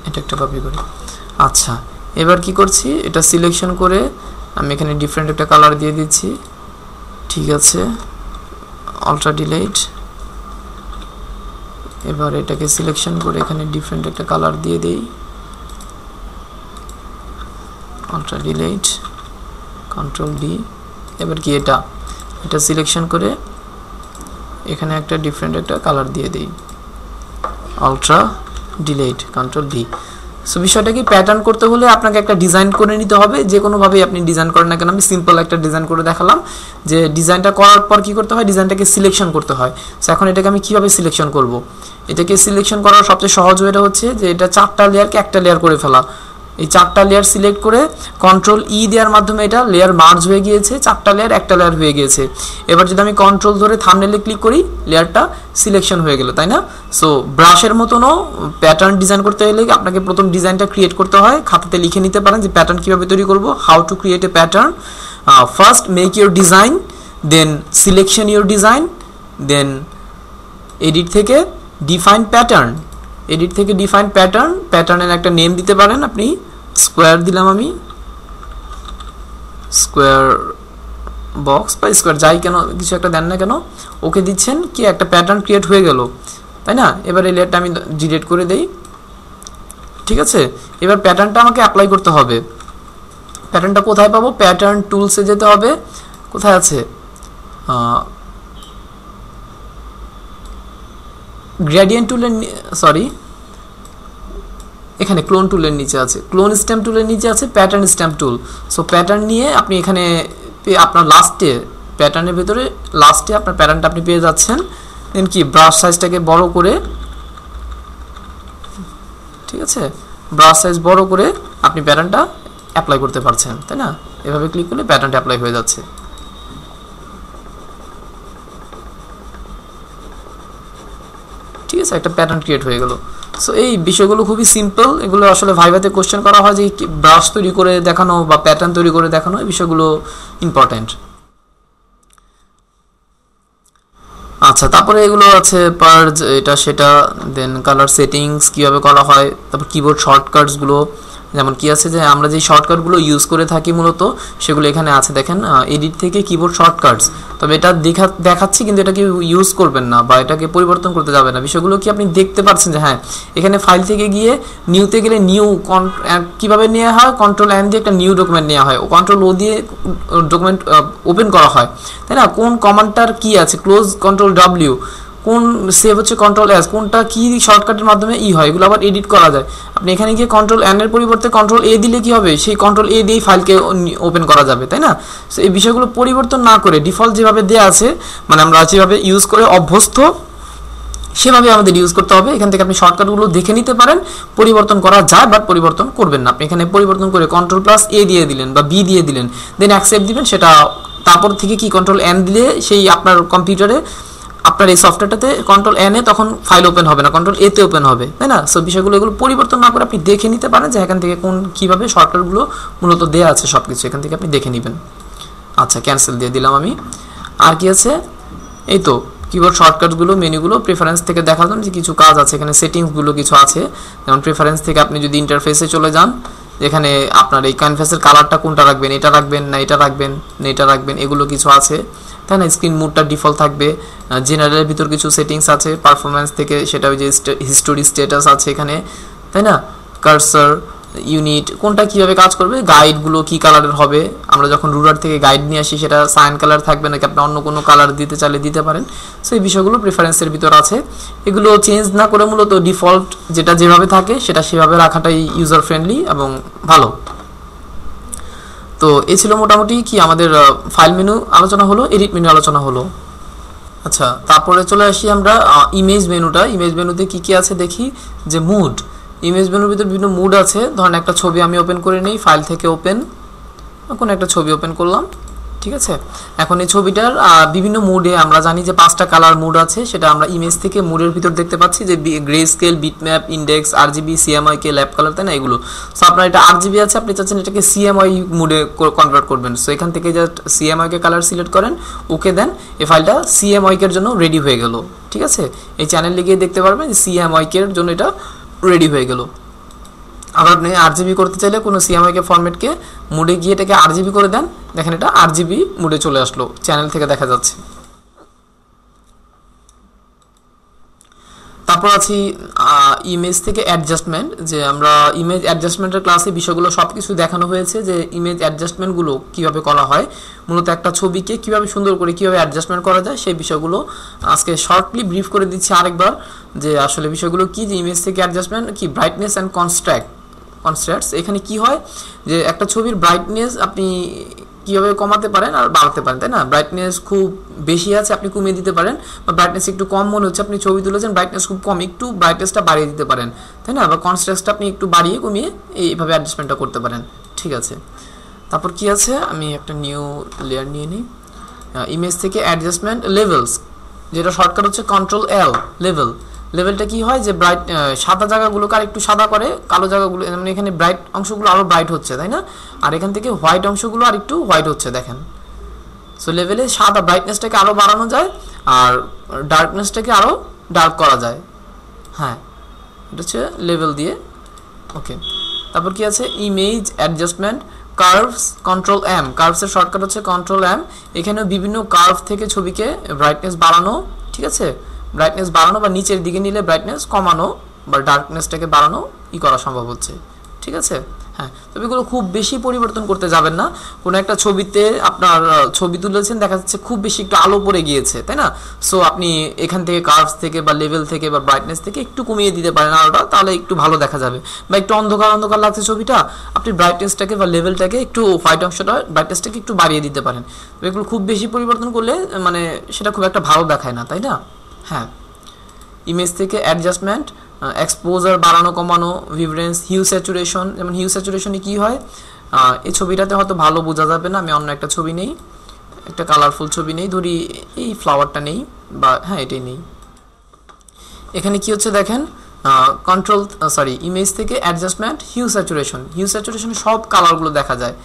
এটা একটা কপি করি। আচ্ছা, এবার কি করছি, এটা সিলেকশন করে আমি এখানে ডিফারেন্ট একটা কালার দিয়ে দিচ্ছি, ঠিক আছে, আলট্রা ডিলেট। এবার এটাকে সিলেকশন করে এখানে ডিফারেন্ট একটা কালার দিয়ে দেই, আলট্রা ডিলেট, কন্ট্রোল ডি। এবার কি এটা সিলেকশন করে এখানে একটা ডিফারেন্ট একটা কালার দিয়ে দেই, ultra delete, control D. So বিষয়টা কি, প্যাটার্ন করতে হলে আপনাকে একটা ডিজাইন করে নিতে হবে, যে কোনোভাবেই আপনি ডিজাইন করেন না কেন। আমি সিম্পল একটা ডিজাইন করে দেখালাম, যে ডিজাইনটা করার পর কি করতে হয়, ডিজাইনটাকে সিলেকশন করতে হয়। সো এখন এটাকে আমি কীভাবে সিলেকশন করব, এটাকে সিলেকশন করার সবচেয়ে সহজ ওয়েটা হচ্ছে যে এটা 4টা লেয়ারকে একটা লেয়ার করে ফেলা। এই 4টা লেয়ার সিলেক্ট করে কন্ট্রোল ই দেওয়ার মাধ্যমে এটা লেয়ার মার্জ হয়ে গিয়েছে, 4টা লেয়ার একটা লেয়ার হয়ে গিয়েছে। এবার যদি আমি কন্ট্রোল ধরে থাম্বনেলে ক্লিক করি, লেয়ারটা সিলেকশন হয়ে গেল, তাই না। সো ব্রাশের মতনও প্যাটার্ন ডিজাইন করতে হলে আপনাকে প্রথম ডিজাইনটা ক্রিয়েট করতে হয়, খাতাতে লিখে নিতে পারেন যে প্যাটার্ন কীভাবে তৈরি করব, how to create a pattern. First make your design, then selection your design, then edit থেকে ডিফাইন প্যাটার্ন, এডিট থেকে ডিফাইন প্যাটার্ন, প্যাটার্নের একটা নেম দিতে পারেন আপনি, স্কোয়ার দিলাম আমি, স্কোয়ার বক্স বা স্কোয়ার যাই কেন কিছু একটা দেন না কেন, ওকে দিচ্ছেন, কি একটা প্যাটার্ন ক্রিয়েট হয়ে গেল, তাই না। এবার এই লেয়ারটা আমি ডিলিট করে দেই, ঠিক আছে। এবার প্যাটার্নটা আমাকে অ্যাপ্লাই করতে হবে। প্যাটার্নটা কোথায় পাবো, প্যাটার্ন টুলসে যেতে হবে, কোথায় আছে, গ্রেডিয়েন্ট টুলের, সরি এখানে ক্লোন টুলের নিচে আছে, ক্লোন স্ট্যাম্প টুলের নিচে আছে প্যাটার্ন স্ট্যাম্প টুল। সো প্যাটার্ন নিয়ে আপনি এখানে আপনার লাস্টে, প্যাটার্নের ভিতরে লাস্টে আপনার প্যাটার্নটা আপনি পেয়ে যাচ্ছেন। দেন কি ব্রাশ সাইজটাকে বড় করে, ঠিক আছে, ব্রাশ সাইজ বড় করে আপনি প্যাটার্নটা অ্যাপ্লাই করতে পারছেন, তাই না। এভাবে ক্লিক করলে প্যাটার্নটা অ্যাপ্লাই হয়ে যাচ্ছে, ঠিক আছে, একটা প্যাটার্ন ক্রিয়েট হয়ে গেল। সো এই বিষয়গুলো খুবই সিম্পল, এগুলো আসলে ভাইভাতে কোশ্চেন করা হয় যে ব্রাশ তৈরি করে দেখানো বা প্যাটার্ন তৈরি করে দেখানো, এই বিষয়গুলো ইম্পর্টেন্ট। আচ্ছা, তারপরে এগুলো আছে পার্জ, এটা সেটা, দেন কালার সেটিংস কীভাবে করা হয়, তারপর কিবোর্ড শর্টকাটসগুলো, যেমন কি আছে যে আমরা যে শর্টকাটগুলো ইউজ করে থাকি মূলত সেগুলো এখানে আছে, দেখেন এডিট থেকে কিবোর্ড শর্টকাটস। তবে এটা দেখাচ্ছি, কিন্তু এটাকে ইউজ করবেন না বা এটাকে পরিবর্তন করতে যাবে না। বিষয়গুলো কি আপনি দেখতে পাচ্ছেন যে হ্যাঁ, এখানে ফাইল থেকে গিয়ে নিউতে গেলে নিউ কীভাবে নেওয়া হয়, কন্ট্রোল এন দিয়ে একটা নিউ ডকুমেন্ট নেওয়া হয়, কন্ট্রোল ও দিয়ে ডকুমেন্ট ওপেন করা হয়, তাই না। কোন কমান্ডটার কি আছে, ক্লোজ কন্ট্রোল ডাব্লিউ, কোন সেভ হচ্ছে কন্ট্রোল এস, কোনটা কি শর্টকাটের মাধ্যমে হয়, এগুলো আবার এডিট করা যায়। আপনি এখানে গিয়ে কন্ট্রোল এন এর পরিবর্তে কন্ট্রোল এ দিলে কি হবে, সেই কন্ট্রোল এ দিয়েই ফাইলকে ওপেন করা যাবে, তাই না? সো এই বিষয়গুলো পরিবর্তন না করে ডিফল্ট যেভাবে দেওয়া আছে, মানে আমরা যেভাবে ইউজ করে অভ্যস্ত সেভাবে আমাদের ইউজ করতে হবে। এখান থেকে আপনি শর্টকাটগুলো দেখে নিতে পারেন, পরিবর্তন করা যায়, বাট পরিবর্তন করবেন না। আপনি এখানে পরিবর্তন করে কন্ট্রোল প্লাস এ দিয়ে দিলেন বা বি দিয়ে দিলেন, দেন অ্যাকসেপ্ট দিবেন, সেটা তারপর থেকে কি কন্ট্রোল এন দিলে সেই আপনার কম্পিউটারে আপনার এই সফটওয়্যারটাতে কন্ট্রোল এন এ তখন ফাইল ওপেন হবে না, কন্ট্রোল এতে ওপেন হবে, তাই না? সো বিষয়গুলো এগুলো পরিবর্তন না করে আপনি দেখে নিতে পারেন যে এখান থেকে কোন কীভাবে শর্টকাটগুলো মূলত দেওয়া আছে, সব কিছু এখান থেকে আপনি দেখে নেবেন। আচ্ছা, ক্যান্সেল দিয়ে দিলাম আমি। আর কি আছে, এই তো কিবোর্ড শর্টকাটগুলো, মেনুগুলো, প্রেফারেন্স থেকে দেখালাম যে কিছু কাজ আছে এখানে, সেটিংসগুলো কিছু আছে। যেমন প্রেফারেন্স থেকে আপনি যদি ইন্টারফেসে চলে যান, যেখানে আপনার এই ক্যানভাসের কালারটা কোনটা রাখবেন, এটা রাখবেন না এটা রাখবেন না এটা রাখবেন, এগুলো কিছু আছে, তাই না? স্ক্রিন মোডটা ডিফল্ট থাকবে, জেনারেলের ভিতর কিছু সেটিংস আছে, পারফরমেন্স থেকে সেটা ওই যে হিস্টোরি স্ট্যাটাস আছে এখানে, তাই না? কার্সার, ইউনিট, কোনটা কীভাবে কাজ করবে, গাইডগুলো কী কালারের হবে, আমরা যখন রুলার থেকে গাইড নিয়ে আসি সেটা সাইন কালার থাকবে নাকি আপনি অন্য কোনো কালার দিতে চাইলে দিতে পারেন। সো এই বিষয়গুলো প্রেফারেন্সের ভিতর আছে, এগুলো চেঞ্জ না করে মূলত ডিফল্ট যেটা যেভাবে থাকে সেটা সেভাবে রাখাটাই ইউজার ফ্রেন্ডলি এবং ভালো। তো এই ছিল মোটামুটি কি আমাদের ফাইল মেনু আলোচনা হলো, এডিট মেনু আলোচনা হলো। আচ্ছা, তারপরে চলে আসি আমরা ইমেজ মেনুটা। ইমেজ মেনুতে কি কি আছে দেখি, যে মুড, ইমেজ মেনুর ভিতরে বিভিন্ন মুড আছে। ধরেন একটা ছবি আমি ওপেন করে নিই, ফাইল থেকে ওপেন, কোনো একটা ছবি ওপেন করলাম, ঠিক আছে? এখন এই ছবিটার বিভিন্ন মুডে আমরা জানি যে 5টা কালার মুড আছে, সেটা আমরা ইমেজ থেকে মুডের ভিতর দেখতে পাচ্ছি, যে grey scale, bitmap, index, RGB, CMYK, lab colour, তাই না? এগুলো। সো আপনার এটা আরজিবি আছে, আপনি চাচ্ছেন এটাকে সিএমওয়াই মুডে কনভার্ট করবেন। সো এখান থেকে জাস্ট সিএমওয়াইকে কালার সিলেক্ট করেন, ওকে দেন, এই ফাইলটা সিএমওয়াইকের জন্য রেডি হয়ে গেল, ঠিক আছে? এই চ্যানেলে গিয়ে দেখতে পারবেন যে সিএমওয়াইকের জন্য এটা রেডি হয়ে গেল। আবার আপনি আরজিবি করতে চাইলে কোনো সিএমওয়াইকে ফরম্যাটকে মুডে গিয়ে এটাকে আরজিবি করে দেন, দেখেন এটা আরজিবি মুডে চলে আসলো, চ্যানেল থেকে দেখা যাচ্ছে। তারপর আছি ইমেজ থেকে অ্যাডজাস্টমেন্ট, যে আমরা ইমেজ অ্যাডজাস্টমেন্টের ক্লাসে বিষয়গুলো সব কিছু দেখানো হয়েছে, যে ইমেজ অ্যাডজাস্টমেন্টগুলো কীভাবে করা হয়, মূলত একটা ছবিকে কীভাবে সুন্দর করে কীভাবে অ্যাডজাস্টমেন্ট করা যায় সেই বিষয়গুলো আজকে শর্টলি ব্রিফ করে দিচ্ছি আরেকবার, যে আসলে বিষয়গুলো কি, যে ইমেজ থেকে অ্যাডজাস্টমেন্ট কি, ব্রাইটনেস অ্যান্ড কনস্ট্রাক্টস। এখানে কি হয়, যে একটা ছবির ব্রাইটনেস আপনি কীভাবে কমাতে পারেন আর বাড়াতে পারেন, তাই না? ব্রাইটনেস খুব বেশি আছে, আপনি কমিয়ে দিতে পারেন, বা ব্রাইটনেস একটু কম মনে হচ্ছে, আপনি ছবি তুলেছেন, ব্রাইটনেস খুব কম, একটু ব্রাইটনেসটা বাড়িয়ে দিতে পারেন, তাই না? বা কনস্ট্রাক্টটা আপনি একটু বাড়িয়ে কমিয়ে এইভাবে অ্যাডজাস্টমেন্টটা করতে পারেন, ঠিক আছে? তারপর কি আছে, আমি একটা নিউ লেয়ার নিয়ে নিই। ইমেজ থেকে অ্যাডজাস্টমেন্ট লেভেলস, যেটা শর্টকাট হচ্ছে কন্ট্রোল এল, লেভেল। লেভেলটা কি হয়, যে ব্রাইট সাদা জায়গাগুলোকে আর একটু সাদা করে, কালো জায়গাগুলো, মানে এখানে ব্রাইট অংশগুলো আরও ব্রাইট হচ্ছে, তাই না? আর এখান থেকে হোয়াইট অংশগুলো আর একটু হোয়াইট হচ্ছে, দেখেন। সো লেভেলে সাদা ব্রাইটনেসটাকে আরও বাড়ানো যায় আর ডার্কনেসটাকে আরও ডার্ক করা যায়, হ্যাঁ, এটা হচ্ছে লেভেল দিয়ে, ওকে। তারপর কি আছে, image adjustment curves, control M, কার্ভসের শর্টকাট হচ্ছে কন্ট্রোল এম। এখানেও বিভিন্ন কার্ভ থেকে ছবিকে ব্রাইটনেস বাড়ানো, ঠিক আছে? ব্রাইটনেস বাড়ানো বা নিচের দিকে নিলে ব্রাইটনেস কমানো বা ডার্কনেসটাকে বাড়ানো করা সম্ভব হচ্ছে, ঠিক আছে? হ্যাঁ, তবে এগুলো খুব বেশি পরিবর্তন করতে যাবেন না। কোনো একটা ছবিতে আপনার ছবি তুলেছেন, দেখা যাচ্ছে খুব বেশি একটু আলো পড়ে গিয়েছে, তাই না? সো আপনি এখান থেকে কার্ভস থেকে বা লেভেল থেকে বা ব্রাইটনেস থেকে একটু কমিয়ে দিতে পারেন আলোটা, তাহলে একটু ভালো দেখা যাবে। বা একটু অন্ধকার অন্ধকার লাগছে ছবিটা, আপনি ব্রাইটনেসটাকে বা লেভেলটাকে একটু, হোয়াইট অংশটা ব্রাইটনেসটাকে একটু বাড়িয়ে দিতে পারেন। এগুলো খুব বেশি পরিবর্তন করলে মানে সেটা খুব একটা ভালো দেখায় না, তাই না? হ্যাঁ, ইমেজ থেকে অ্যাডজাস্টমেন্ট, এক্সপোজার বাড়ানো কমানো, ভিব্রেন্স, হিউ স্যাচুরেশন। যেমন হিউ স্যাচুরেশনে কী হয়, এই ছবিটাতে হয়তো ভালো বোঝা যাবে না, আমি অন্য একটা ছবি নেই, একটা কালারফুল ছবি নেই, ধরি এই ফ্লাওয়ারটা নেই, বা হ্যাঁ এটাই নেই। এখানে কি হচ্ছে দেখেন, কন্ট্রোল ইমেজ থেকে অ্যাডজাস্টমেন্ট, হিউ স্যাচুরেশন। হিউ স্যাচুরেশনে সব কালারগুলো দেখা যায়,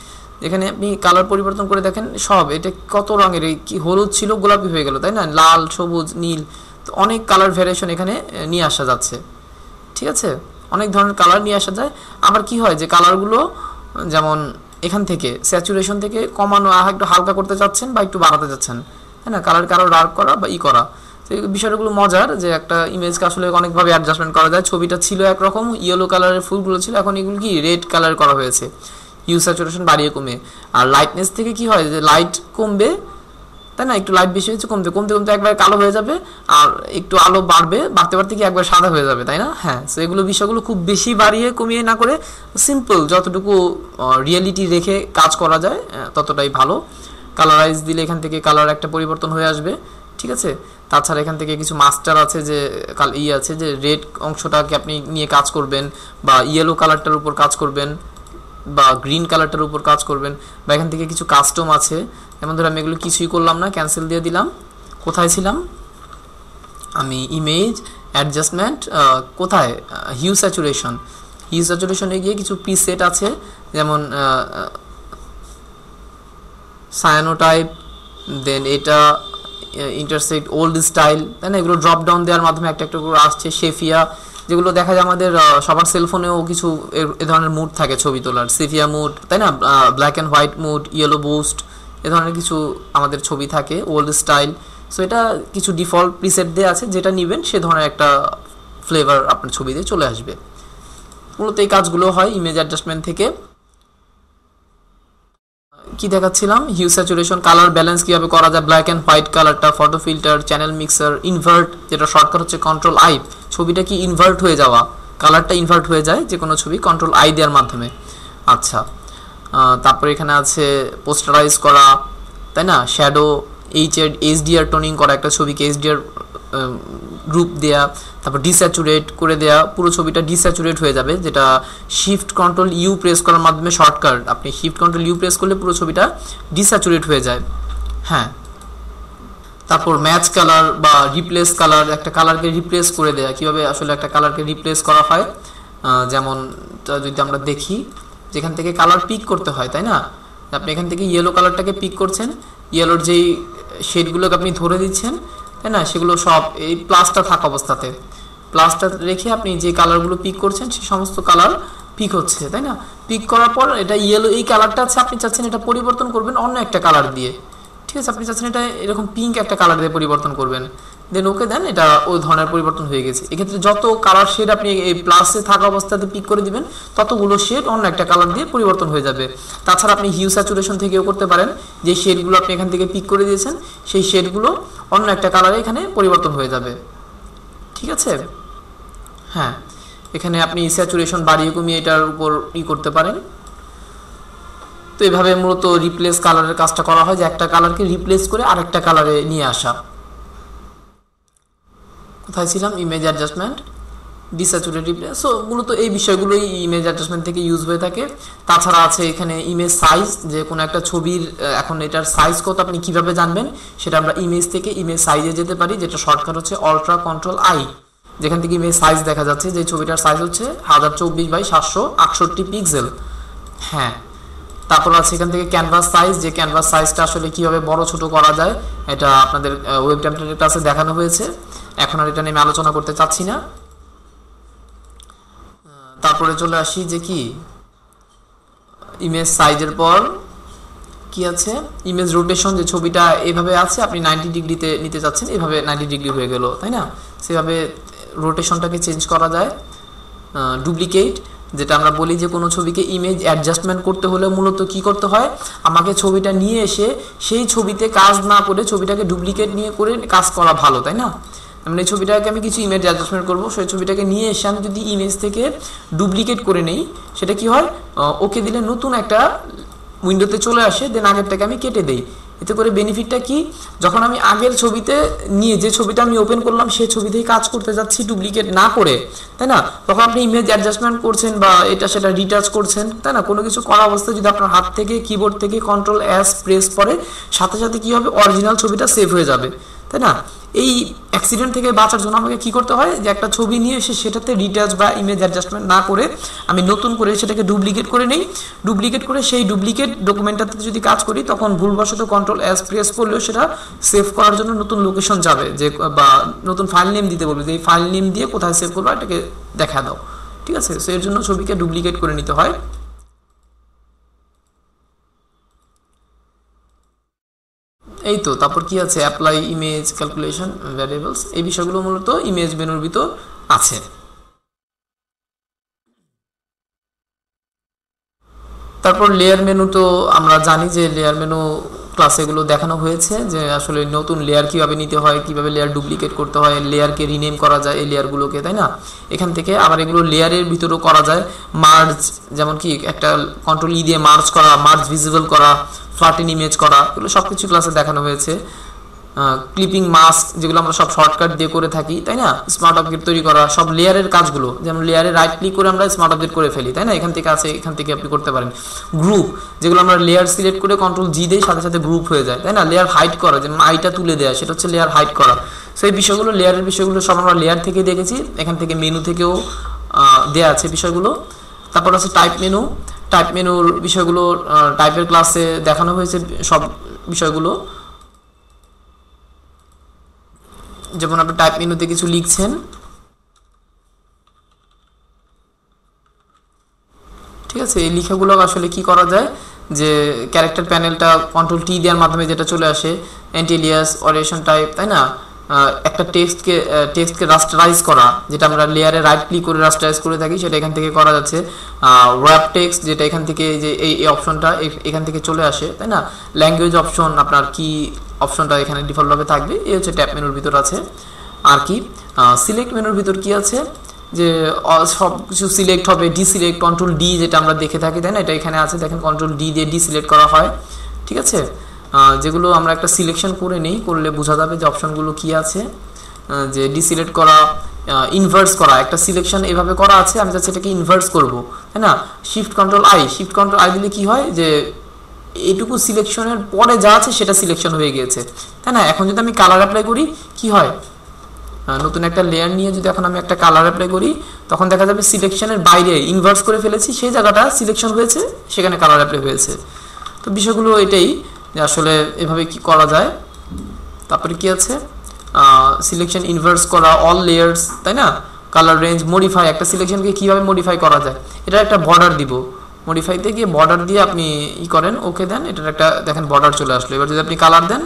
এখানে আপনি কালার পরিবর্তন করে দেখেন সব, এটা কত রঙের, এই কি হলুদ ছিল গোলাপি হয়ে গেল, তাই না? লাল, সবুজ, নীল, তো অনেক কালার ভ্যারিয়েশন এখানে নিয়ে আসা যাচ্ছে, ঠিক আছে? অনেক ধরনের কালার নিয়ে আসা যায়। আবার কি হয়, যে কালারগুলো যেমন এখান থেকে স্যাচুরেশন থেকে কমানো, একটু হালকা করতে চাচ্ছেন বা একটু বাড়াতে যাচ্ছেন, তাই না? কালারকে আরও ডার্ক করা বা করা, তো এই বিষয়গুলো মজার, যে একটা ইমেজকে আসলে অনেকভাবে অ্যাডজাস্টমেন্ট করা যায়। ছবিটা ছিল একরকম, ইয়েলো কালারের ফুলগুলো ছিল, এখন এগুলো কি রেড কালার করা হয়েছে, হিউ স্যাচুরেশন বাড়িয়ে কমে। আর লাইটনেস থেকে কি হয়, যে লাইট কমবে তাই না? একটু লাইট বেশি হচ্ছে, কমতে কমতে কমতে একবার কালো হয়ে যাবে, আর একটু আলো বাড়বে, বাড়তে বাড়তে কি একবার সাদা হয়ে যাবে, তাই না? হ্যাঁ, সো এগুলো বিষয়গুলো খুব বেশি বাড়িয়ে কমিয়ে না করে সিম্পল যতটুকু রিয়েলিটি রেখে কাজ করা যায় ততটাই ভালো। কালারাইজ দিলে এখান থেকে কালার একটা পরিবর্তন হয়ে আসবে, ঠিক আছে? তাছাড়া এখান থেকে কিছু মাস্টার আছে যে আছে যে রেড অংশটাকে আপনি নিয়ে কাজ করবেন, বা ইয়েলো কালারটার উপর কাজ করবেন, বা গ্রিন কালারটার উপর কাজ করবেন, বা এখান থেকে কিছু কাস্টম আছে। যেমন ধরো আমি এগুলো কিছুই করলাম না, ক্যান্সেল দিয়ে দিলাম। কোথায় ছিলাম আমি? ইমেজ অ্যাডজাস্টমেন্ট, কোথায়? Hue saturation. হিউ স্যাচুরেশনে গিয়ে কিছু প্রিসেট আছে, যেমন সায়ানোটাইপ, দেন এটা ইন্টারসেক্ট ওল্ড স্টাইল, তাই না? এগুলো ড্রপ ডাউন দেওয়ার মাধ্যমে একটা একটা করে আসছে। শেফিয়া, যেগুলো দেখা যায় আমাদের সবার সেলফোনেও কিছু এ ধরনের মুড থাকে ছবি তোলার, সেফিয়া মুড, তাই না? Black and white mode, yellow boost, এ ধরনের কিছু আমাদের ছবি থাকে, ওল্ড স্টাইল। সো এটা কিছু ডিফল্ট প্রিসেট দেওয়া আছে, যেটা নেবেন সে ধরনের একটা ফ্লেভার আপনার ছবিতে চলে আসবে। মূলত এই কাজগুলো হয় ইমেজ অ্যাডজাস্টমেন্ট থেকে। কি দেখাচ্ছিলাম? হিউ স্যাচুরেশন, কালার ব্যালেন্স কিভাবে করা যায়, ব্ল্যাক অ্যান্ড হোয়াইট কালারটা, photo filter, channel mixer, invert, যেটা শর্টকাট হচ্ছে কন্ট্রোল আই, ছবিটা কি ইনভার্ট হয়ে যাওয়া, কালারটা ইনভার্ট হয়ে যায় যে কোনো ছবি কন্ট্রোল আই দেওয়ার মাধ্যমে। আচ্ছা, তারপরে এখানে আছে পোস্টারাইজ করা, তাই না? শ্যাডো, এইচডিআর টোনিং করা, একটা ছবিকে এইচডিআর গ্রুপ দেয়া, তারপর ডিস্যাচুরেট করে দেয়া, পুরো ছবিটা ডিস্যাচুরেট হয়ে যাবে, যেটা শিফট কন্ট্রোল ইউ প্রেস করার মাধ্যমে শর্টকাট, আপনি শিফট কন্ট্রোল ইউ প্রেস করলে পুরো ছবিটা ডিস্যাচুরেট হয়ে যায়। হ্যাঁ, তারপর ম্যাচ কালার বা রিপ্লেস কালার, একটা কালারকে রিপ্লেস করে দেয়া, কিভাবে আসলে একটা কালারকে রিপ্লেস করা হয়, যেমন যদি আমরা দেখি, যেখান থেকে কালার পিক করতে হয়, তাই না? আপনি এখান থেকে ইয়েলো কালারটাকে পিক করছেন, ইয়েলোর যেই শেডগুলোকে আপনি ধরে দিচ্ছেন, তাই না? সেগুলো সব এই প্লাসটা থাকা অবস্থাতে, প্লাসটা রেখে আপনি যে কালারগুলো পিক করছেন সেই সমস্ত কালার পিক হচ্ছে, তাই না? পিক করার পর এটা ইয়েলো, এই কালারটা আছে, আপনি চাচ্ছেন এটা পরিবর্তন করবেন অন্য একটা কালার দিয়ে, ঠিক আছে? আপনি চাচ্ছেন এটা এরকম পিঙ্ক একটা কালার দিয়ে পরিবর্তন করবেন, দেন ওকে দেন, এটা ওই ধরনের পরিবর্তন হয়ে গেছে। এক্ষেত্রে যত কালার শেড আপনি এই প্লাসে থাকা অবস্থাতে পিক করে দিবেন, ততগুলো শেড অন্য একটা কালার দিয়ে পরিবর্তন হয়ে যাবে। তাছাড়া আপনি হিউ স্যাচুরেশন থেকেও করতে পারেন, যে শেডগুলো আপনি এখান থেকে পিক করে দিয়েছেন সেই শেডগুলো অন্য একটা কালারে এখানে পরিবর্তন হয়ে যাবে, ঠিক আছে? হ্যাঁ, এখানে আপনি স্যাচুরেশন বাড়িয়ে কমিয়ে এটার উপর করতে পারেন। তো এভাবে মূলত রিপ্লেস কালারের কাজটা করা হয়, যে একটা কালারকে রিপ্লেস করে আরেকটা কালারে নিয়ে আসা। কোথায় ছিলাম? Image adjustment, desaturate replace. So মূলত এই বিষয়গুলোই ইমেজ অ্যাডজাস্টমেন্ট থেকে ইউজ হয়ে থাকে। তাছাড়া আছে এখানে ইমেজ সাইজ, যে কোনো একটা ছবির এখন এটার সাইজ কত আপনি কিভাবে জানবেন, সেটা আমরা ইমেজ থেকে ইমেজ সাইজে যেতে পারি, যেটা শর্টকাট হচ্ছে অল্ট্রা কন্ট্রোল আই, যেখান থেকে ইমেজ সাইজ দেখা যাচ্ছে যে ছবিটার সাইজ হচ্ছে 1024x768 পিক্সেল। হ্যাঁ, তারপর আছে এখান থেকে ক্যানভাস সাইজ, যে ক্যানভাস সাইজটা আসলে কিভাবে বড় ছোট করা যায়, এটা আপনাদের ওয়েব টেমপ্লেটের ক্লাসে দেখানো হয়েছে, এখন আর এটা নিয়ে আলোচনা করতে চাচ্ছি না। তারপরে চলে আসি যে কি ইমেজ সাইজের পর কি আছে, ইমেজ রোটেশন, যে ছবিটা এভাবে আছে আপনি 90 ডিগ্রিতে নিতে চাচ্ছেন, এভাবে 90 ডিগ্রি হয়ে গেল, তাই না? সেভাবে রোটেশনটাকে চেঞ্জ করা যায়। ডুপ্লিকেট, যেটা আমরা বলি যে কোনো ছবিকে ইমেজ অ্যাডজাস্টমেন্ট করতে হলে মূলত কি করতে হয়, আমাকে ছবিটা নিয়ে এসে সেই ছবিতে কাজ না করে ছবিটাকে ডুপ্লিকেট নিয়ে করে কাজ করা ভালো, তাই না? মানে এই ছবিটাকে আমি কিছু ইমেজ অ্যাডজাস্টমেন্ট করবো, সেই ছবিটাকে নিয়ে এসে আমি যদি ইমেজ থেকে ডুপ্লিকেট করে নেই, সেটা কি হয়, ওকে দিলে নতুন একটা উইন্ডোতে চলে আসে, দেন আগেরটাকে আমি কেটে দেই। এতে করে বেনিফিটটা কি, যখন আমি আগের ছবিতে নিয়ে যে ছবিটা আমি ওপেন করলাম সেই ছবিতেই কাজ করতে যাচ্ছি ডুপ্লিকেট না করে, তাই না? তখন আপনি ইমেজ অ্যাডজাস্টমেন্ট করছেন বা এটা সেটা রিটাচ করছেন, তাই না? কোনো কিছু করা অবস্থায় যদি আপনার হাত থেকে কিবোর্ড থেকে কন্ট্রোল এস প্রেস করে, সাথে সাথে কি হবে, অরিজিনাল ছবিটা সেভ হয়ে যাবে, তাই না? এই অ্যাক্সিডেন্ট থেকে বাঁচার জন্য আমাকে কি করতে হয়, যে একটা ছবি নিয়ে এসে সেটাতে রিটাচ বা ইমেজ অ্যাডজাস্টমেন্ট না করে আমি নতুন করে সেটাকে ডুপ্লিকেট করে নেই। ডুপ্লিকেট করে সেই ডুপ্লিকেট ডকুমেন্টটাতে যদি কাজ করি, তখন ভুলবশত কন্ট্রোল এস প্রেস করলেও সেটা সেভ করার জন্য নতুন লোকেশন যাবে, যে বা নতুন ফাইল নেম দিতে বলবে, যে এই ফাইল নেম দিয়ে কোথায় সেভ করবো এটাকে দেখা দাও, ঠিক আছে? সো এর জন্য ছবিকে ডুপ্লিকেট করে নিতে হয়। এই তো, তারপর কি আছে, অ্যাপ্লাই ইমেজ ক্যালকুলেশন ভ্যারিয়েবলস, এই বিষয়গুলো মূলত ইমেজ মেনুর ভিতর আছে। তারপর লেয়ার মেনু, তো আমরা জানি যে লেয়ার মেনু ক্লাসে এগুলো দেখানো হয়েছে যে আসলে নতুন লেয়ার কীভাবে নিতে হয়, কীভাবে লেয়ার ডুপ্লিকেট করতে হয়, লেয়ারকে রিনেম করা যায় এই লেয়ারগুলোকে, তাই না? এখান থেকে আবার এগুলো লেয়ারের ভিতরেও করা যায় মার্জ, যেমন কি একটা কন্ট্রোল ই দিয়ে মার্জ করা, মার্জ ভিজিবল করা, ফ্ল্যাটেন ইমেজ করা, এগুলো সব কিছু ক্লাসে দেখানো হয়েছে। ক্লিপিং মাস্ক, যেগুলো আমরা সব শর্টকাট দিয়ে করে থাকি, তাই না? স্মার্ট অবজেক্ট তৈরি করা, সব লেয়ারের কাজগুলো, যেমন লেয়ারে রাইট ক্লিক করে আমরা স্মার্ট অবজেক্ট করে ফেলি, তাই না? এখান থেকে আছে, এখান থেকে আপনি করতে পারেন। গ্রুপ, যেগুলো আমরা লেয়ার সিলেক্ট করে কন্ট্রোল জি দিয়ে সাথে সাথে গ্রুপ হয়ে যায়, তাই না? লেয়ার হাইড করা, যেমন আইটা তুলে দেওয়া, সেটা হচ্ছে লেয়ার হাইড করা। সো এই বিষয়গুলো, লেয়ারের বিষয়গুলো সব আমরা লেয়ার থেকে দেখেছি, এখান থেকে মেনু থেকেও দেওয়া আছে বিষয়গুলো। তারপর আছে টাইপ মেনু, টাইপ মেনুর বিষয়গুলো টাইপের ক্লাসে দেখানো হয়েছে সব বিষয়গুলো। যেমন আপনি টাইপ মেনুতে কিছু লিখছেন, ঠিক আছে? এই লেখাগুলো আসলে কি করা যায়, যে ক্যারেক্টার প্যানেলটা কন্ট্রোল টি দেওয়ার মাধ্যমে যেটা চলে আসে, অ্যান্টিলিয়াস, অরেশন টাইপ, তাই না? একটা টেক্সটকে রাস্টারাইজ করা, যেটা আমরা লেয়ারে রাইট ক্লিক করে রাস্টারাইজ করে থাকি, সেটা এখান থেকে করা যাচ্ছে। ওয়েব টেক্সট, যেটা এখান থেকে যে এই অপশনটা এখান থেকে চলে আসে, তাই না? ল্যাঙ্গুয়েজ অপশন, আপনার কি অপশনটা এখানে ডিফল্টভাবে থাকবে, এই হচ্ছে ট্যাব মেনুর ভিতর আছে। আর কি সিলেক্ট মেনুর ভিতর কি আছে, যে সব কিছু সিলেক্ট হবে, ডিসিলেক্ট, কন্ট্রোল ডি যেটা আমরা দেখে থাকি, তাই না? এটা এখানে আছে, দেখেন কন্ট্রোল ডি দিয়ে ডিসিলেক্ট করা হয়, ঠিক আছে? যেগুলো আমরা একটা সিলেকশন করে নিই, করলে বোঝা যাবে যে অপশনগুলো কি আছে। যে ডিসিলেক্ট করা, ইনভার্স করা, একটা সিলেকশন এভাবে করা আছে, আমি যাচ্ছি এটাকে ইনভার্স করব, তাই না? শিফট কন্ট্রোল আই দিলে কি হয়, যে এইটুকু সিলেকশনের পরে যা আছে সেটা সিলেকশন হয়ে গিয়েছে, তাই না? এখন যদি আমি কালার অ্যাপ্লাই করি, কি হয়, নতুন একটা লেয়ার নিয়ে যদি এখন আমি একটা কালার অ্যাপ্লাই করি, তখন দেখা যাবে সিলেকশনের বাইরে ইনভার্স করে ফেলেছি, সেই জায়গাটা সিলেকশন হয়েছে, সেখানে কালার অ্যাপ্লাই হয়েছে। তো বিষয়গুলো এটাই, যে আসলে এভাবে কি করা যায়। তারপরে কি আছে, সিলেকশন ইনভার্স করা, অল লেয়ার্স, তাই না? কালার রেঞ্জ, মডিফাই, একটা সিলেকশনকে কীভাবে মডিফাই করা যায়, এটা একটা বর্ডার দিব, মডিফাইতে গিয়ে বর্ডার দিয়ে আপনি করেন, ওকে দেন, এটার একটা দেখেন বর্ডার চলে আসলো। এবার যদি আপনি কালার দেন,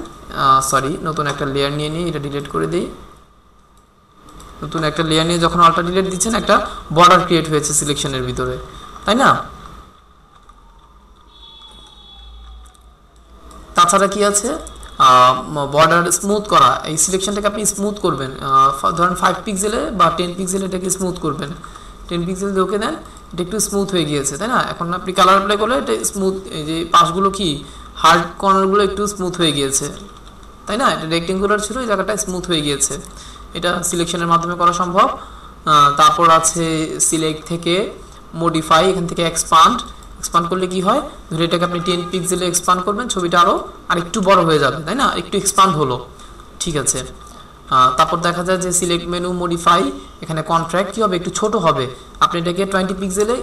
নতুন একটা লেয়ার নিয়ে এটা ডিলিট করে দিই। নতুন একটা লেয়ার নিয়ে যখন অল্টা ডিলিট দিচ্ছেন, একটা বর্ডার ক্রিয়েট হয়েছে সিলেকশনের ভিতরে, তাই না? তাছাড়া কি আছে, বর্ডার স্মুথ করা, এই সিলেকশনটাকে আপনি স্মুথ করবেন, ধরেন 5 পিক্সেলে বা 10 পিক্সেলে এটাকে স্মুথ করবেন, 10 পিক্সেল দিয়ে ওকে দেন, এটা একটু স্মুথ হয়ে গিয়েছে, তাই না? এখন আপনি কালার অ্যাপ্লাই করলে এটা স্মুথ, এই যে পাশগুলো কি হার্ড কর্নারগুলো একটু স্মুথ হয়ে গিয়েছে, তাই না? এটা রেক্টেঙ্গুলার ছিল, এই জায়গাটা স্মুথ হয়ে গিয়েছে, এটা সিলেকশনের মাধ্যমে করা সম্ভব। তারপর আছে সিলেক্ট থেকে মডিফাই, এখান থেকে এক্সপান্ড করলে কি হয়, ধরে এটাকে আপনি 10 পিক্সেলে এক্সপান্ড করবেন, ছবিটা আর একটু বড় হয়ে যাবে, তাই না? একটু এক্সপান্ড হলো, ঠিক আছে? তারপর দেখা যায় যে সিলেক্ট মেনু, মডিফাই, এখানে কন্ট্রাক্ট কি হবে, একটু ছোট হবে, আপনি এটাকে 20 পিক্সেলে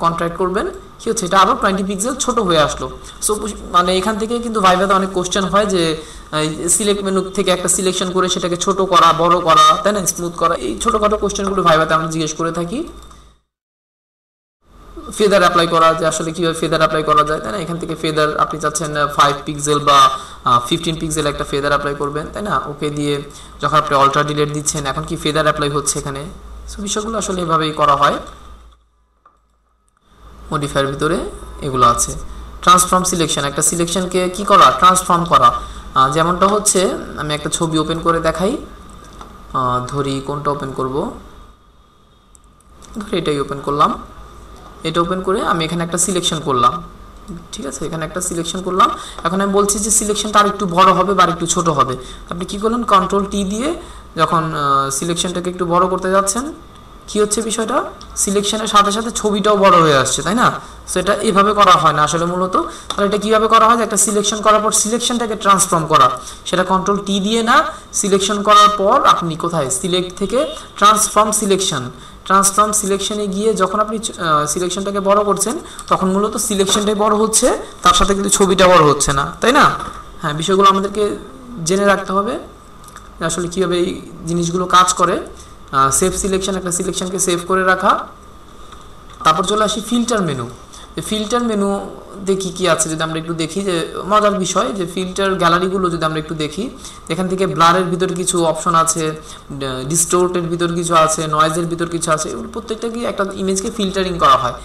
কন্ট্রাক্ট করবেন, কি হচ্ছে, এটা আরও 20 পিক্সেল ছোট হয়ে আসলো। সো মানে এখান থেকে কিন্তু ভাইভাতে অনেক কোশ্চেন হয় যে সিলেক্ট মেনু থেকে একটা সিলেকশন করে সেটাকে ছোট করা, বড় করা, তাই না, স্মুথ করা, এই ছোটোখাটো কোশ্চেনগুলো ভাইভাতে আমরা জিজ্ঞেস করে থাকি। ফেদার অ্যাপ্লাই করা, যে আসলে কীভাবে ফেদার অ্যাপ্লাই করা যায়, তাই না? এখান থেকে ফেদার আপনি চাচ্ছেন 5 পিক্সেল বা 15 পিক্সেল একটা ফেদার অ্যাপ্লাই করবেন, তাই না? ওকে দিয়ে যখন আপনি অল্টার ডিলেট দিচ্ছেন, এখন কি ফেদার অ্যাপ্লাই হচ্ছে এখানে। সো বিষয়গুলো আসলে এভাবেই করা হয়। মডিফায়ার ভিতরে এগুলো আছে। ট্রান্সফর্ম সিলেকশন, একটা সিলেকশনকে কি করা, ট্রান্সফর্ম করা। যেমনটা হচ্ছে, আমি একটা ছবি ওপেন করে দেখাই, ধরি কোনটা ওপেন করব, ধরি এটাই ওপেন করলাম। এটা ওপেন করে আমি এখানে একটা সিলেকশন করলাম, ঠিক আছে? এখানে একটা সিলেকশন করলাম, এখন আমি বলছি যে সিলেকশনটা আর একটু বড় হবে বা আর একটু ছোট হবে। আপনি কি করলেন, কন্ট্রোল টি দিয়ে যখন সিলেকশনটাকে একটু বড় করতে যাচ্ছেন, কি হচ্ছে বিষয়টা, সিলেকশনের সাথে সাথে ছবিটাও বড় হয়ে আসছে, তাই না? সো এটা এভাবে করা হয় না আসলে মূলত। তাহলে এটা কীভাবে করা হয়, একটা সিলেকশন করার পর সিলেকশনটাকে ট্রান্সফর্ম করা, সেটা কন্ট্রোল টি দিয়ে না, সিলেকশন করার পর আপনি কোথায়, সিলেক্ট থেকে ট্রান্সফর্ম সিলেকশনে গিয়ে যখন আপনি সিলেকশনটাকে বড় করছেন, তখন মূলত সিলেকশনটাই বড় হচ্ছে, তার সাথে কিন্তু ছবিটা বড় হচ্ছে না, তাই না? হ্যাঁ, বিষয়গুলো আমাদেরকে জেনে রাখতে হবে আসলে কীভাবে এই জিনিসগুলো কাজ করে। সেভ সিলেকশন, একটা সিলেকশনকে সেভ করে রাখা। তারপর চলে আসি ফিল্টার মেনু। ফিল্টার মেনু দেখি কি আছে, যদি আমরা একটু দেখি, যে মজার বিষয়, যে ফিল্টার গ্যালারিগুলো যদি আমরা একটু দেখি, এখান থেকে ব্লারের ভিতর কিছু অপশন আছে, ডিস্টোর্টের ভিতর কিছু আছে, নয়েজের ভিতর কিছু আছে, এগুলো প্রত্যেকটা কি একটা ইমেজকে ফিল্টারিং করা হয়,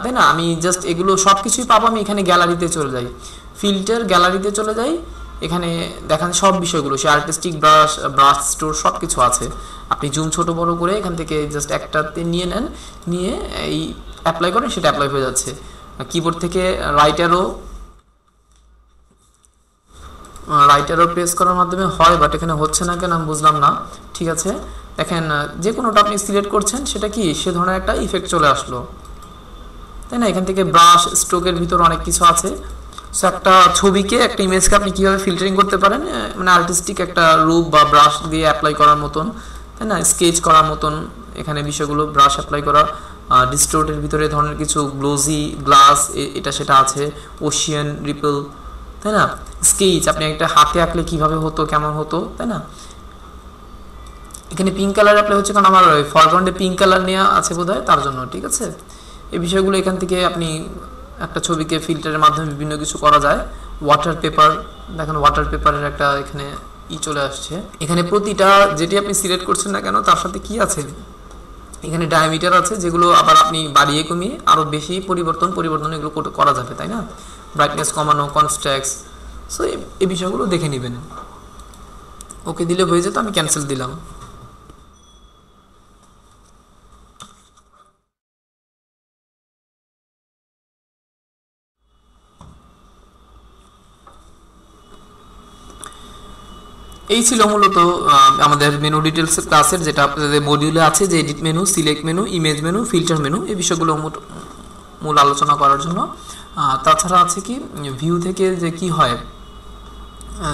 তাই না? আমি জাস্ট এগুলো সব কিছুই পাবো, আমি এখানে গ্যালারিতে চলে যাই। ফিল্টার গ্যালারিতে চলে যাই, এখানে দেখেন সব বিষয়গুলো, সে আর্টিস্টিক ব্রাশ, ব্রাশ স্টোর সব কিছু আছে। আপনি জুম ছোট বড় করে এখান থেকে জাস্ট একটাতে নিয়ে নেন, নিয়ে এই অ্যাপ্লাই করেন, সেটা অ্যাপ্লাই হয়ে যাচ্ছে। কিবোর্ড থেকে রাইটারও প্রেস করার মাধ্যমে হয়, বাট এখানে হচ্ছে না কেন আমি বুঝলাম না। ঠিক আছে, দেখেন যে কোনোটা আপনি সিলেক্ট করছেন সেটা কি সে ধরনের একটা ইফেক্ট চলে আসলো, তাই না? এখান থেকে ব্রাশ স্ট্রোকের ভিতর অনেক কিছু আছে। সো একটা ছবিকে, একটা ইমেজকে আপনি কীভাবে ফিল্টারিং করতে পারেন, মানে আর্টিস্টিক একটা রূপ বা ব্রাশ দিয়ে অ্যাপ্লাই করার মতন, তাই না, স্কেচ করার মতন এখানে বিষয়গুলো, ব্রাশ অ্যাপ্লাই করা, ডিস্টোর্টের ভিতরে ধরনের কিছু গ্লোজি গ্লাস এটা সেটা আছে, ওশিয়ান রিপল, তাই না, স্কেচ আপনি একটা হাতে আঁকলে কীভাবে হতো, কেমন হতো, তাই না। এখানে পিঙ্ক কালার অ্যাপ্লাই হচ্ছে কারণ আমার ফরগ্রাউন্ডে পিঙ্ক কালার নেওয়া আছে বোধহয়, তার জন্য। ঠিক আছে, এই বিষয়গুলো এখান থেকে আপনি একটা ছবিকে ফিল্টারের মাধ্যমে বিভিন্ন কিছু করা যায়। ওয়াটার পেপার, দেখেন ওয়াটার পেপারের একটা এখানে চলে আসছে। এখানে প্রতিটা যেটি আপনি সিলেক্ট করছেন না কেন তার সাথে কি আছে, এখানে ডায়ামিটার আছে, যেগুলো আবার আপনি বাড়িয়ে কমিয়ে আরও বেশি পরিবর্তন এগুলো করা যাবে, তাই না। ব্রাইটনেস কমানো, কনস্ট্যাক্স, সো এই বিষয়গুলো দেখে নেবেন। ওকে দিলে হয়ে যেত, আমি ক্যান্সেল দিলাম। এই ছিল মূলত আমাদের মেনু ডিটেলস ক্লাসের, যেটা আপনাদের মডিউলে আছে, যে edit menu, select menu, image menu, filter menu, এই বিষয়গুলো মূল আলোচনা করার জন্য। তাছাড়া আছে কি ভিউ থেকে যে কি হয়,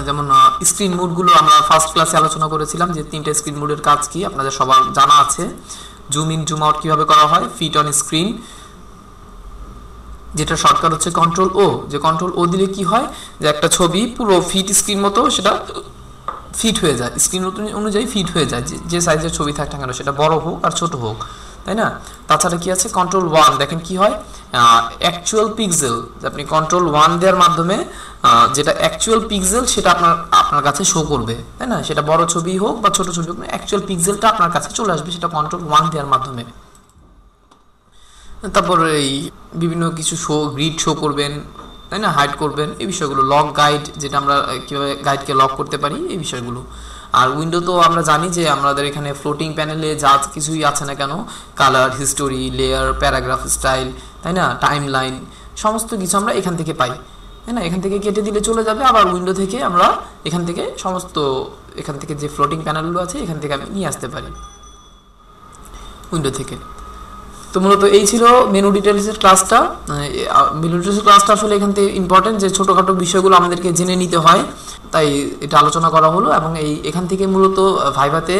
যেমন স্ক্রিন মোডগুলো আমরা ফার্স্ট ক্লাসে আলোচনা করেছিলাম, যে 3টে স্ক্রিন মোডের কাজ কি আপনাদের সবার জানা আছে। জুম ইন জুম আউট কীভাবে করা হয়, ফিট অন স্ক্রিন, যেটা শর্টকাট হচ্ছে কন্ট্রোল ও, যে কন্ট্রোল ও দিলে কি হয়, যে একটা ছবি পুরো ফিট স্ক্রিন মতো সেটা ফিট হয়ে যায়, স্ক্রিন অনুযায়ী ফিট হয়ে যায়, যে সাইজের ছবি থাক না কেন, সেটা বড় হোক আর ছোট হোক, তাই না। তাছাড়া কি আছে, কন্ট্রোল 1, দেখেন কি হয়, অ্যাকচুয়াল পিক্সেল, আপনি কন্ট্রোল 1 দেওয়ার মাধ্যমে যেটা অ্যাকচুয়াল পিক্সেল সেটা আপনার কাছে শো করবে, তাই না। সেটা বড় ছবি হোক বা ছোট ছবি হোক, অ্যাকচুয়াল পিক্সেলটা আপনার কাছে চলে আসবে, সেটা কন্ট্রোল 1 দেওয়ার মাধ্যমে। তারপর এই বিভিন্ন কিছু গ্রিড শো করবেন, তাই না, হাইড করবেন, এই বিষয়গুলো। লক গাইড, যেটা আমরা কীভাবে গাইডকে লক করতে পারি, এই বিষয়গুলো। আর উইন্ডো তো আমরা জানি যে আমাদের এখানে ফ্লোটিং প্যানেলে যা কিছুই আছে না কেন, colour, history, layer, paragraph style, তাই না, টাইম লাইন, সমস্ত কিছু আমরা এখান থেকে পাই, তাই না। এখান থেকে কেটে দিলে চলে যাবে, আবার উইন্ডো থেকে আমরা এখান থেকে যে ফ্লোটিং প্যানেলগুলো আছে এখান থেকে আমি নিয়ে আসতে পারি উইন্ডো থেকে। তো মূলত এই ছিল মেনু ডিটেলসের ক্লাসটা। মেনু ডিটেলসের ক্লাসটা আসলে এখান থেকে ইম্পর্টেন্ট, যে ছোটোখাটো বিষয়গুলো আমাদেরকে জেনে নিতে হয়, তাই এটা আলোচনা করা হলো। এবং এখান থেকে মূলত ভাইভাতে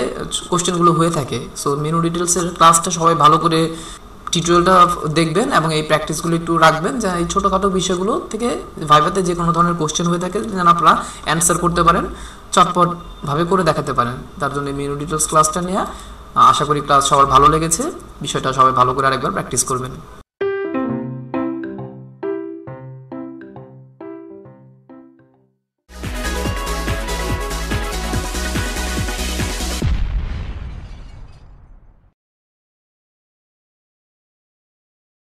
কোশ্চেনগুলো হয়ে থাকে। সো মেনু ডিটেলসের ক্লাসটা সবাই ভালো করে টিউটোরিয়ালটা দেখবেন এবং এই প্র্যাকটিসগুলো একটু রাখবেন, যে এই ছোটোখাটো বিষয়গুলো থেকে ভাইভাতে যে কোনো ধরনের কোশ্চেন হয়ে থাকে যেন আপনারা অ্যান্সার করতে পারেন, চটপটভাবে করে দেখাতে পারেন। তার জন্য মেনু ডিটেলস ক্লাসটা নেওয়া। আশা করি ক্লাস সবার ভালো লেগেছে, বিষয়টা সবাই ভালো করে আরেকবার প্র্যাকটিস করবেন।